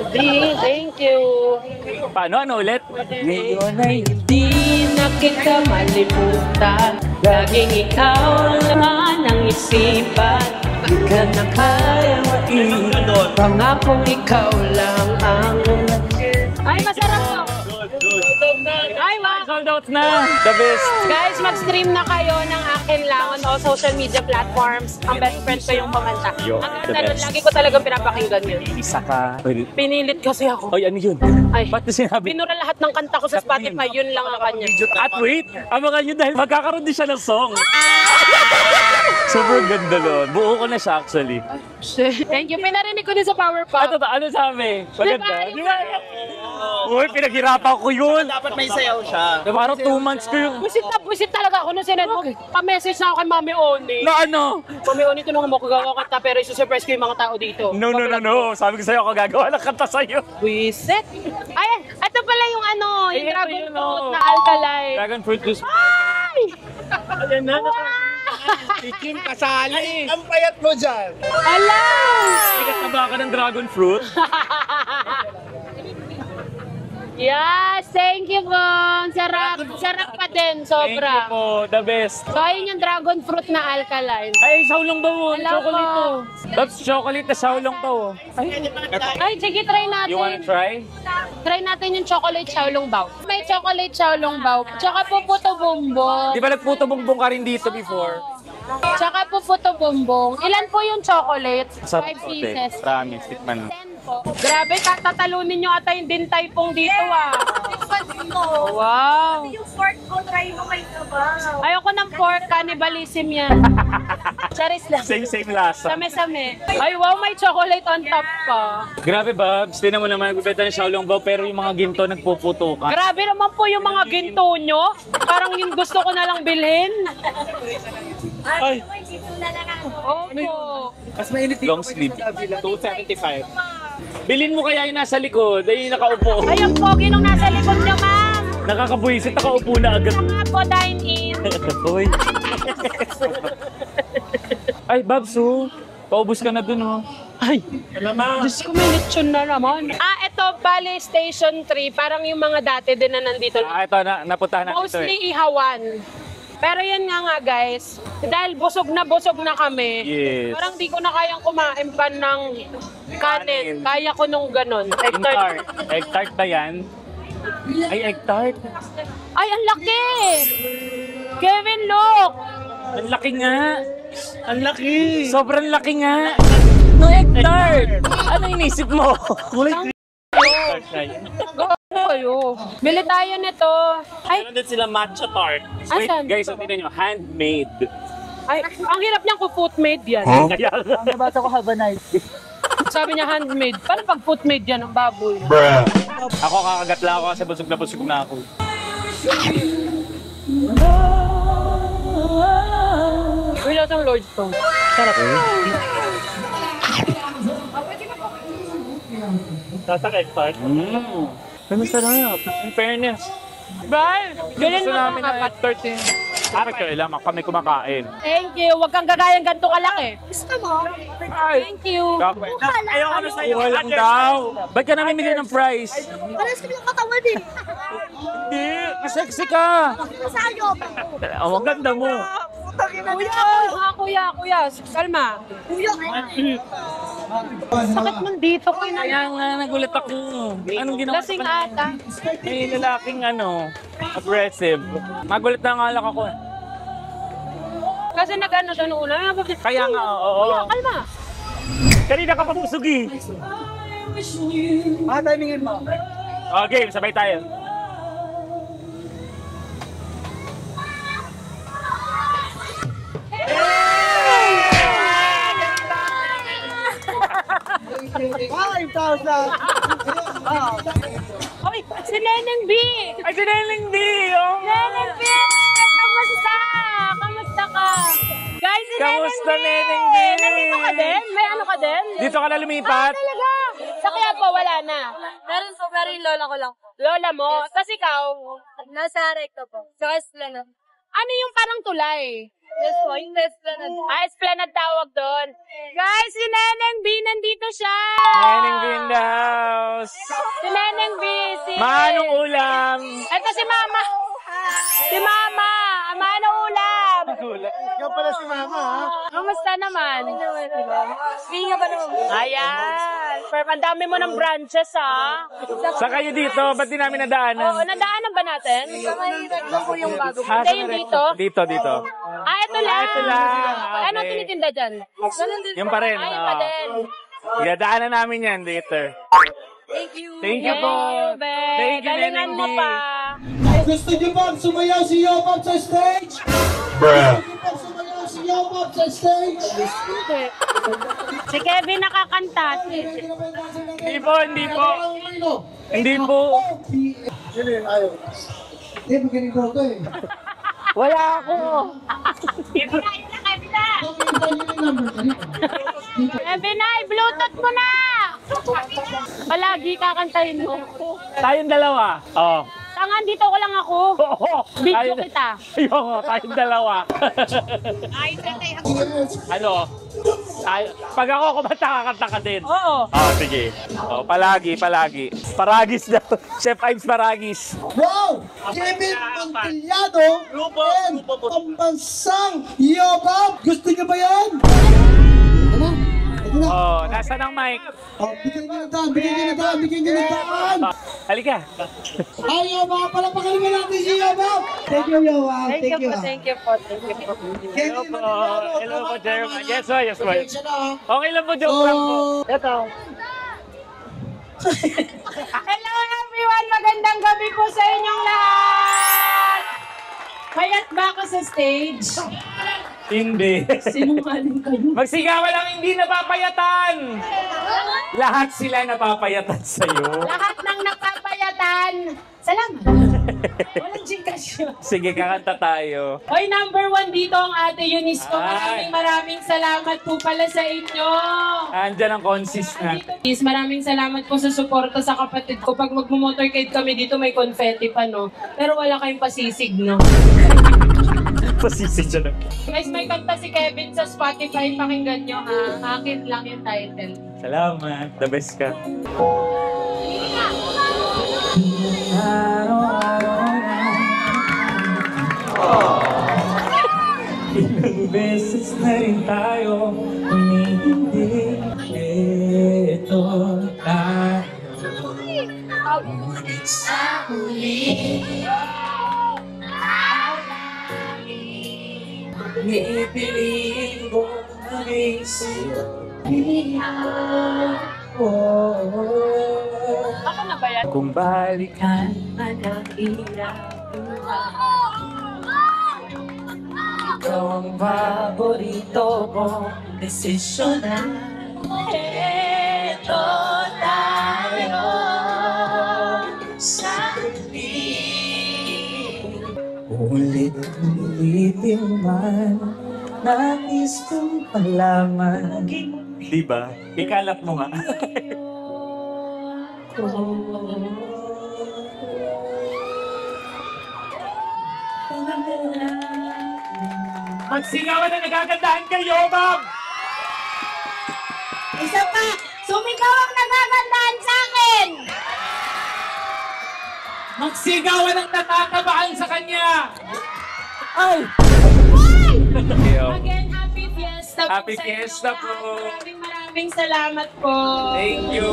Thank you. Paano? Ano ulit? Ngayon ay hindi na kita malimutan. Laging ikaw naman ang isipan. Ka na kaya maiwan. Pangakong ikaw lang ang... Ay, masarap to. Ay, wow. Sold out na. The best. Guys, mag-stream na kayo ng Akin Lang on all social media platforms. Ang best friend ko yung kumanta. Yo, Ang the ganda nun, best. lagi ko talagang pinapakinggan yun. Isa ka. Pinilit kasi ako. Oy, ano yun? Ay, Ba't na sinabi? binura lahat ng kanta ko sa Spotify, yun lang ang kanya. At wait, abangan nyo dahil magkakaroon din siya ng song. Sobrang ganda nun. Buo ko na siya actually. Thank you. Pinarinig ko din sa Power Pop. Ano sabi? Maganda. Diba? Uy, pinaghirapan ko yun. Dapat may sayaw siya. Parang 2 months ko yung... Buisit talaga ako nung sinend mo. Pa-message na ako kay Mami Oni. Na ano? Mami Oni, tulungan mo ko gawa kanta pero isusurprise ko yung mga tao dito. No. Sabi ko sa'yo ako gagawa ng kanta sa'yo. Buisit. Ay, ito pala yung ano, yung Ito dragon yun, fruit oh. na alkaline. Dragon fruit juice. Ay! Ayan na. Si Kim kasali. Ang payat mo dyan. Ala! Ikataba ka ng dragon fruit. Yes, thank you po. Sarap. Sarap pa din, Thank you sobra. po. The best. So, ayun yung dragon fruit na alkaline. Ay, saulong ba mo? Hello Chocolate po. to. That's chocolate na saulong to. Ay, Ay, sige, try natin. you wanna try? Try natin yung chocolate xiaolong bao. May chocolate xiaolong bao. Tsaka po puto bumbong. Di ba nagputo bongbong ka rin dito before? Tsaka po puto bumbong. Ilan po yung chocolate? 5 Okay, pieces. promise. Tikman mo. 10 po. Grabe, tatalunin nyo ata yung dintay pong dito ah. Wow. Yung fork ko, try mo kayo ba? Ayoko ng pork, cannibalism yan. Charis lang. Same lasa. Same-same. Ay wow, may chocolate on top pa. Grabe, Babs. Tinan mo naman, nagbibenta ng Xiaolong Bao, pero yung mga ginto nagpuputo ka. Grabe naman po yung mga ginto nyo. Parang yung gusto ko na lang bilhin. Ay, Dito na lang ako. Opo. Mas mainit dito long sleeve. 275. Bilin mo kaya yung nasa likod, ay yung nakaupo. Ay, ang pogi nung nasa likod nyo, ma'am. Nakakabuisit, nakaupo na agad. Nga po, dine in. Uy. Ay, Babs, oh. Paubos ka na dun, oh. Ay, Diyos ko, may lechon na naman. Ito, Bali Station 3. Parang yung mga dati din na nandito. ito, napuntahan natin ito eh. Mostly ihawan. Pero yan nga guys, dahil busog na kami. Yes. Parang di ko na kayang kumain pa ng kanin. Kaya ko nung ganon. Egg tart. Egg tart ba yan? Ay, egg tart. Ay, ang laki! Kevin, look! Ang laki nga. Ang laki. Sobrang laki nga. No egg tart. Ano inisip mo? Kulay Kayo. Bili tayo nito. Ay, Meron din sila matcha tart. Wait, Asan? guys, tingnan nyo. Handmade. ay, ang hirap niyang kung food made yan. Kaya Nabasa ko have a nice day. Sabi niya handmade. Paano pag footmade yan ng baboy? Ako kakagat lang ako kasi busog na ako. Uy, lasang Lord's Stone. Sarap. Nasa expert. Ay, masarap. In fairness. Bye! Ganyan Gusto mo namin mga na 13. Dapat kailangan kami kumakain. Thank you. Huwag kang gagayang ganito kalaki. Gusto mo? Thank you. Ayaw ko na sa'yo. Walang daw. Ba't ka namimigay ng prize? Pares kami ng katawan eh. Hindi. Masexy ka. Sa'yo. Oh, ang ganda mo. Kuya. Kalma. Sakit mo dito. Kaya nga nagulat ako. Anong ginawa? Lasing ata. May lalaking aggressive. Magulat na nga lang ako. Kasi nag-ano siya noong una. Kaya nga, oo. Kalma. Kanina ka pa pusugi. Timingin mo. Okay, sabay tayo. Oy, si Neneng B! Ay, si Neneng B! Oh. Neneng B! Kamusta? Kamusta ka? Guys, si Kamusta, Neneng B? Nandito ka din? May ano ka din? Dito ka na lumipat? Talaga? Sa Quiapo, wala na. Meron po, pero yung lola ko lang. Lola mo? Tapos ikaw? Nasa recto po. Sa Esplanade. Ano yung parang tulay? Yes po, yung Esplanade. Esplanade tawag doon. Guys, si Neneng B, nandito siya! Neneng B in the house. Si Neneng B, si... Manong ulam. Ito si Mama. Si Mama. Manong ulam. Ikaw pala si Mama, ha? Kamusta naman? Hindi nga ba naman? Ayan. Pero ang dami mo ng branches, ha? Sa kayo dito, ba't di namin nadaanan? Oo, nadaanan ba natin? Sa may recto po yung bago. Hindi, yung dito? Dito. Ah, ito lang. ito lang. Ano Okay. tinitinda dyan? Yung pa rin. Ay, pa din. Dadaanan namin yan later. Thank you. Thank you po. Thank you, Galingan Neneng mo B. pa. Gusto niyo ba sumayaw si Yopap sa stage? Gusto niyo ba sumayaw si Yopap sa stage? Si Kevin nakakanta. Hindi po. Hindi po. Magaling ko ito eh. Wala ako. Kevin na, i-bluetooth mo na. Palagi kakantahin mo. Tayong dalawa. Oo. Tangan, dito ko lang ako. Video kita. Ayun, tayong dalawa. Ano? Pag ako kumanta, kakanta ka din. Oo. Sige. Palagi. Paragis daw. Chef Ives Paragis. Wow! Kevin Montillado and pambansang Yopap! Gusto niyo ba yan? Nasaan ang mic? Bigyan niyo ng daan! Halika. Ay, Yopap! Palapakalin mo natin si Yopap! Thank you, Yopap! Thank you po. Hello po, Jeremy. Yes, po. Okay lang po, joke lang po. Ito. Hello everyone! Magandang gabi po sa inyong lahat! Payat ba ako sa stage? Hindi. Sinungaling kayo. Magsigawa lang hindi napapayatan. Lahat sila napapayatan sa'yo. Lahat ng napapayatan. Salamat. Walang Gcash yun. Sige, kakanta tayo. Hoy, number 1 dito ang Ate Eunice ko. Maraming salamat po pala sa inyo. Andyan ang consistent. Maraming salamat po sa suporta sa kapatid ko. Pag magmo-motorcade kami dito, may confetti pa, no? Pero wala kayong pasisig, no? Pasisig siya na. Guys, may kanta si Kevin sa Spotify. Pakinggan nyo, ha? Akin lang yung title. Salamat. The best ka. Ilang beses na rin tayo umihindig. Ito tayo. Ngunit sa huli, pipiliin ko maging sa'yo. Ako na ba yan? Kung balikan Man ang hirap. ikaw ang paborito kong desisyonan. Dito tayo sa ulit-ulitin man, nais kong palaman. Diba? Ikalat mo nga. Magsigawan na nagagandahan kayo, ma'am! Isa pa! Sumigaw ang nagagandahan sa akin! Magsigawan ang natatabakan sa kanya! Ay! Again, happy fiesta po Happy sa inyo fiesta lahat. po. Maraming salamat po. Thank you!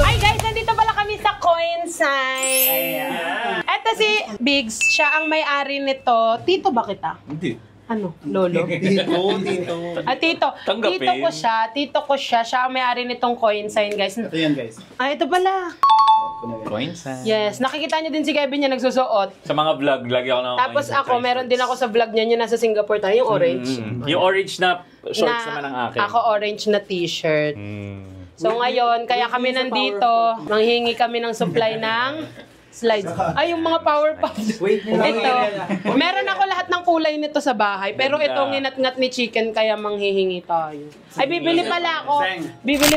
Ay guys, nandito pala kami sa Coin Sign. Eto si Biggs, siya ang may-ari nito. Tito ba kita? Hindi. Ano? Lolo? Dito. Ah, tito. Tanggapin. Tito ko siya. Siya ang may-ari nitong Coin Sign, guys. Ito yan, guys. Ah, ito pala. Coins, ha? Yes, nakikita niyo din si Kevin niya nagsusuot. Sa mga vlog, lagi ako na. Tapos ako, meron din ako sa vlog niya, yung nasa Singapore tayo, yung orange. Yung orange na shorts naman ang akin. Ako orange na t-shirt. So ngayon, kaya kami nandito, manghingi kami ng supply ng slides. Ay, yung mga power puffs. Ito, meron ako lahat ng kulay nito sa bahay. Pero ito, nginat-ngat ni Chicken, kaya manghihingi tayo. Ay, bibili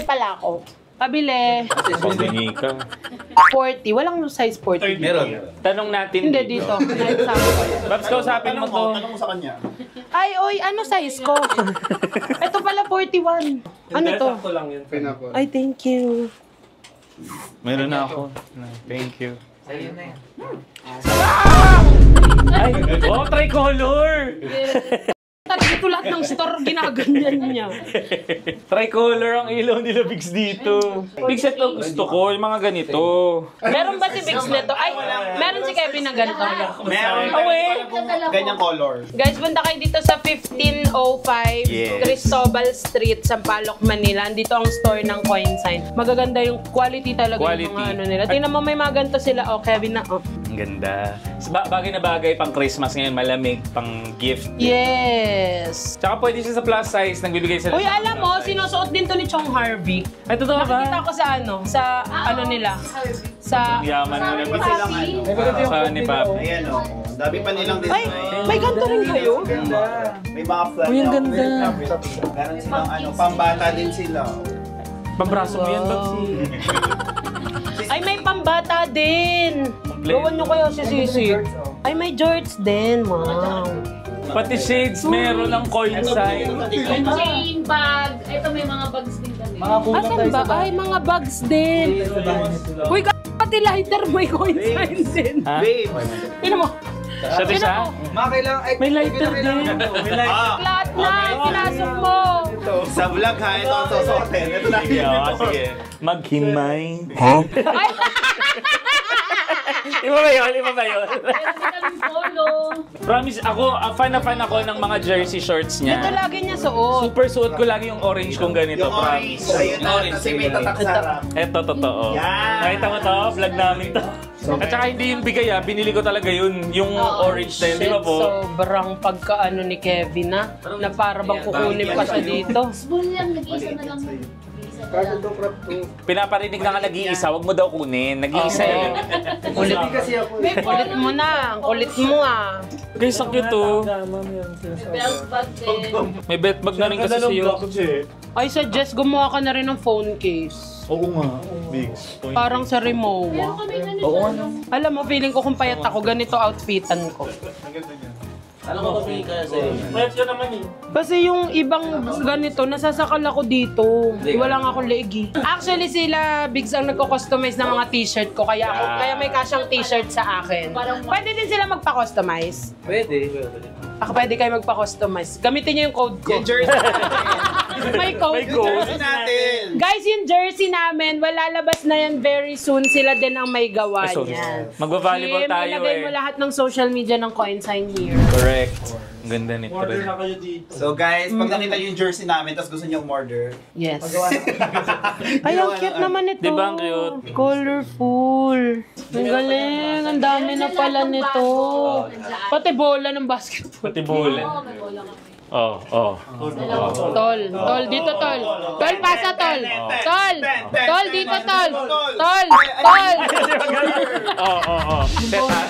pala ako. Pabili. Pabili ka. 40. Walang size 40. Meron. Tanong natin Hindi dito. Babs, kausapin mo to. Tanong mo sa kanya. Ay, oy, ano size ko? Ito pala 41. Ano to? Ay, thank you. Meron na ako. Thank you. Sa'yo na yan. Ay, oh, tricolor! Dito lahat ng store, ginaganyan niya. Tricolor ang ilaw nila Bigs dito. Bigs, ito gusto ko, yung mga ganito. Meron ba si Biggs nito? Ay, meron si Kevin na ganito. Meron. Ganyang color. Guys, punta kayo dito sa 1505 Cristobal Street, Sampaloc, Manila. Dito ang store ng Coin Sign. Magaganda yung quality talaga yung mga ano nila. Tingnan mo, may mga ganito sila. Oh, Kevin na. Oh. Ang ganda. Bagay na bagay pang Christmas ngayon, malamig, pang gift. Yes. Tsaka pwede siya sa plus size, nagbibigay sila. Uy, alam mo, sinusuot din to ni Chong Harvey. Ay, totoo ba? Nakikita ko sa ano, sa ano nila. Sa... Yaman mo na sa ni Papi. Ayan o. Ang dami pa nilang Ay, may ganito rin kayo? May mga flat. Uy, ang ganda. Meron silang pambata din sila. Pambraso mo yan, Babsi. Ay, may pambata din. Gawan nyo kayo si Sisi. Ay, may George din, wow. Pati shades, meron ng coin sign. Chain bag. Ito may mga bags din kami. Asan ba? Ay, mga bags din. Uy, pati lighter may coin sign din. Ha? Tignan mo. Siya din siya? May lighter din. Lahat na, pinasok mo. Sa vlog ha, ito ang susuotin. Ito na Sige. Maghimay. Ay, Iba ba yun? Iba ba yun? Meron din kami polo. Promise, ako, fan na fan ako ng mga jersey shorts ito niya. lagi niya suot. Super suot ko lagi yung orange kong ganito. Yung orange. Promise. Ayun na, kasi may tatak sa harap. Eto, totoo. Yan. Nakita mo to? Vlog namin to. At saka hindi yung bigay binili ko talaga yun. Yung orange na yun, di ba po? Sobrang pagkaano ni Kevin na para bang kukunin pa siya dito. Spoon lang, nag-isa na lang. Pinaparinig na nga nag-iisa, wag mo daw kunin. Nag-iisa yun. Kulit mo na, ang kulit mo ah. Guys, ang cute to. Belt bag din. May belt bag na rin kasi siyo. I suggest gumawa ka na rin ng phone case. Oo nga. Bigs. Parang sa Rimowa. Kami na nito. Alam mo, feeling ko kung payat ako, ganito outfitan ko. Alam mo kasi kasi. Kasi yung ibang ganito, nasasakal ako dito. Wala nga akong leegi. Actually, sila Bigs ang nagko-customize ng mga t-shirt ko. Kaya may kasyang t-shirt sa akin. Pwede din sila magpa-customize. Pwede. Pwede kayo magpa-customize. Gamitin niyo yung code ko. May code. Jersey natin. Guys, yung jersey namin, lalabas na yan very soon. Sila din ang may gawa So, niyan. magbavolleyball Kim, tayo ilagay mo lahat ng social media ng Coinsign here. Correct. Ang ganda nito. So guys, pag nakita yung jersey namin, tapos gusto niyo umorder. Yes. Ay, ang cute naman ito. Diba ang cute? Colorful. Ang galing. Ang dami na pala nito. Pati bola ng basketball. Pati bulan. Oh. Tol. Tol, dito tol. Tol, pasa tol. Tol. Tol, dito tol. Tol. Tol.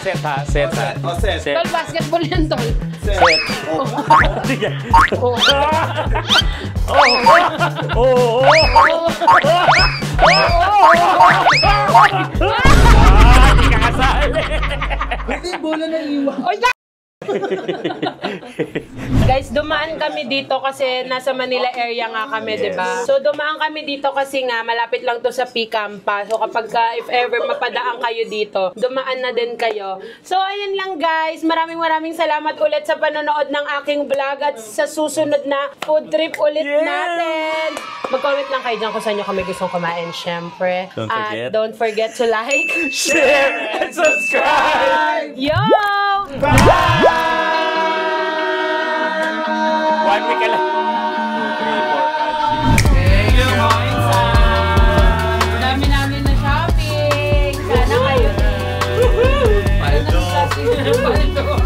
Set ha. Tol, basketball yan tol. Set. Sige. Hindi ka kasali. Hindi, bola na iwan. Guys, dumaan kami dito kasi nasa Manila area nga kami, diba? So, dumaan kami dito kasi nga, malapit lang to sa P-Campa. So, kapag if ever mapadaan kayo dito, dumaan na din kayo. So, ayun lang guys. Maraming salamat ulit sa panonood ng aking vlog at sa susunod na food trip ulit natin. Mag-comment lang kayo dyan kung saan nyo kami gustong kumain, syempre. At don't forget to like, share, and subscribe! Yo! Bye! 1 week ka lang. 2, 3, 4, 5, 6. Thank you, Coinsign! Dami namin na shopping! Sana kayo din! Paldo!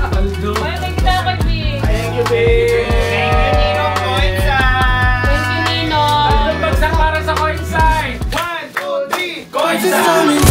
Paldo! Thank you tayo kay Bing! Thank you, babe! Thank you, Nino Coinsign! Thank you, Nino! Bagsak para sa Coinsign! 1, 2, 3, Just tell me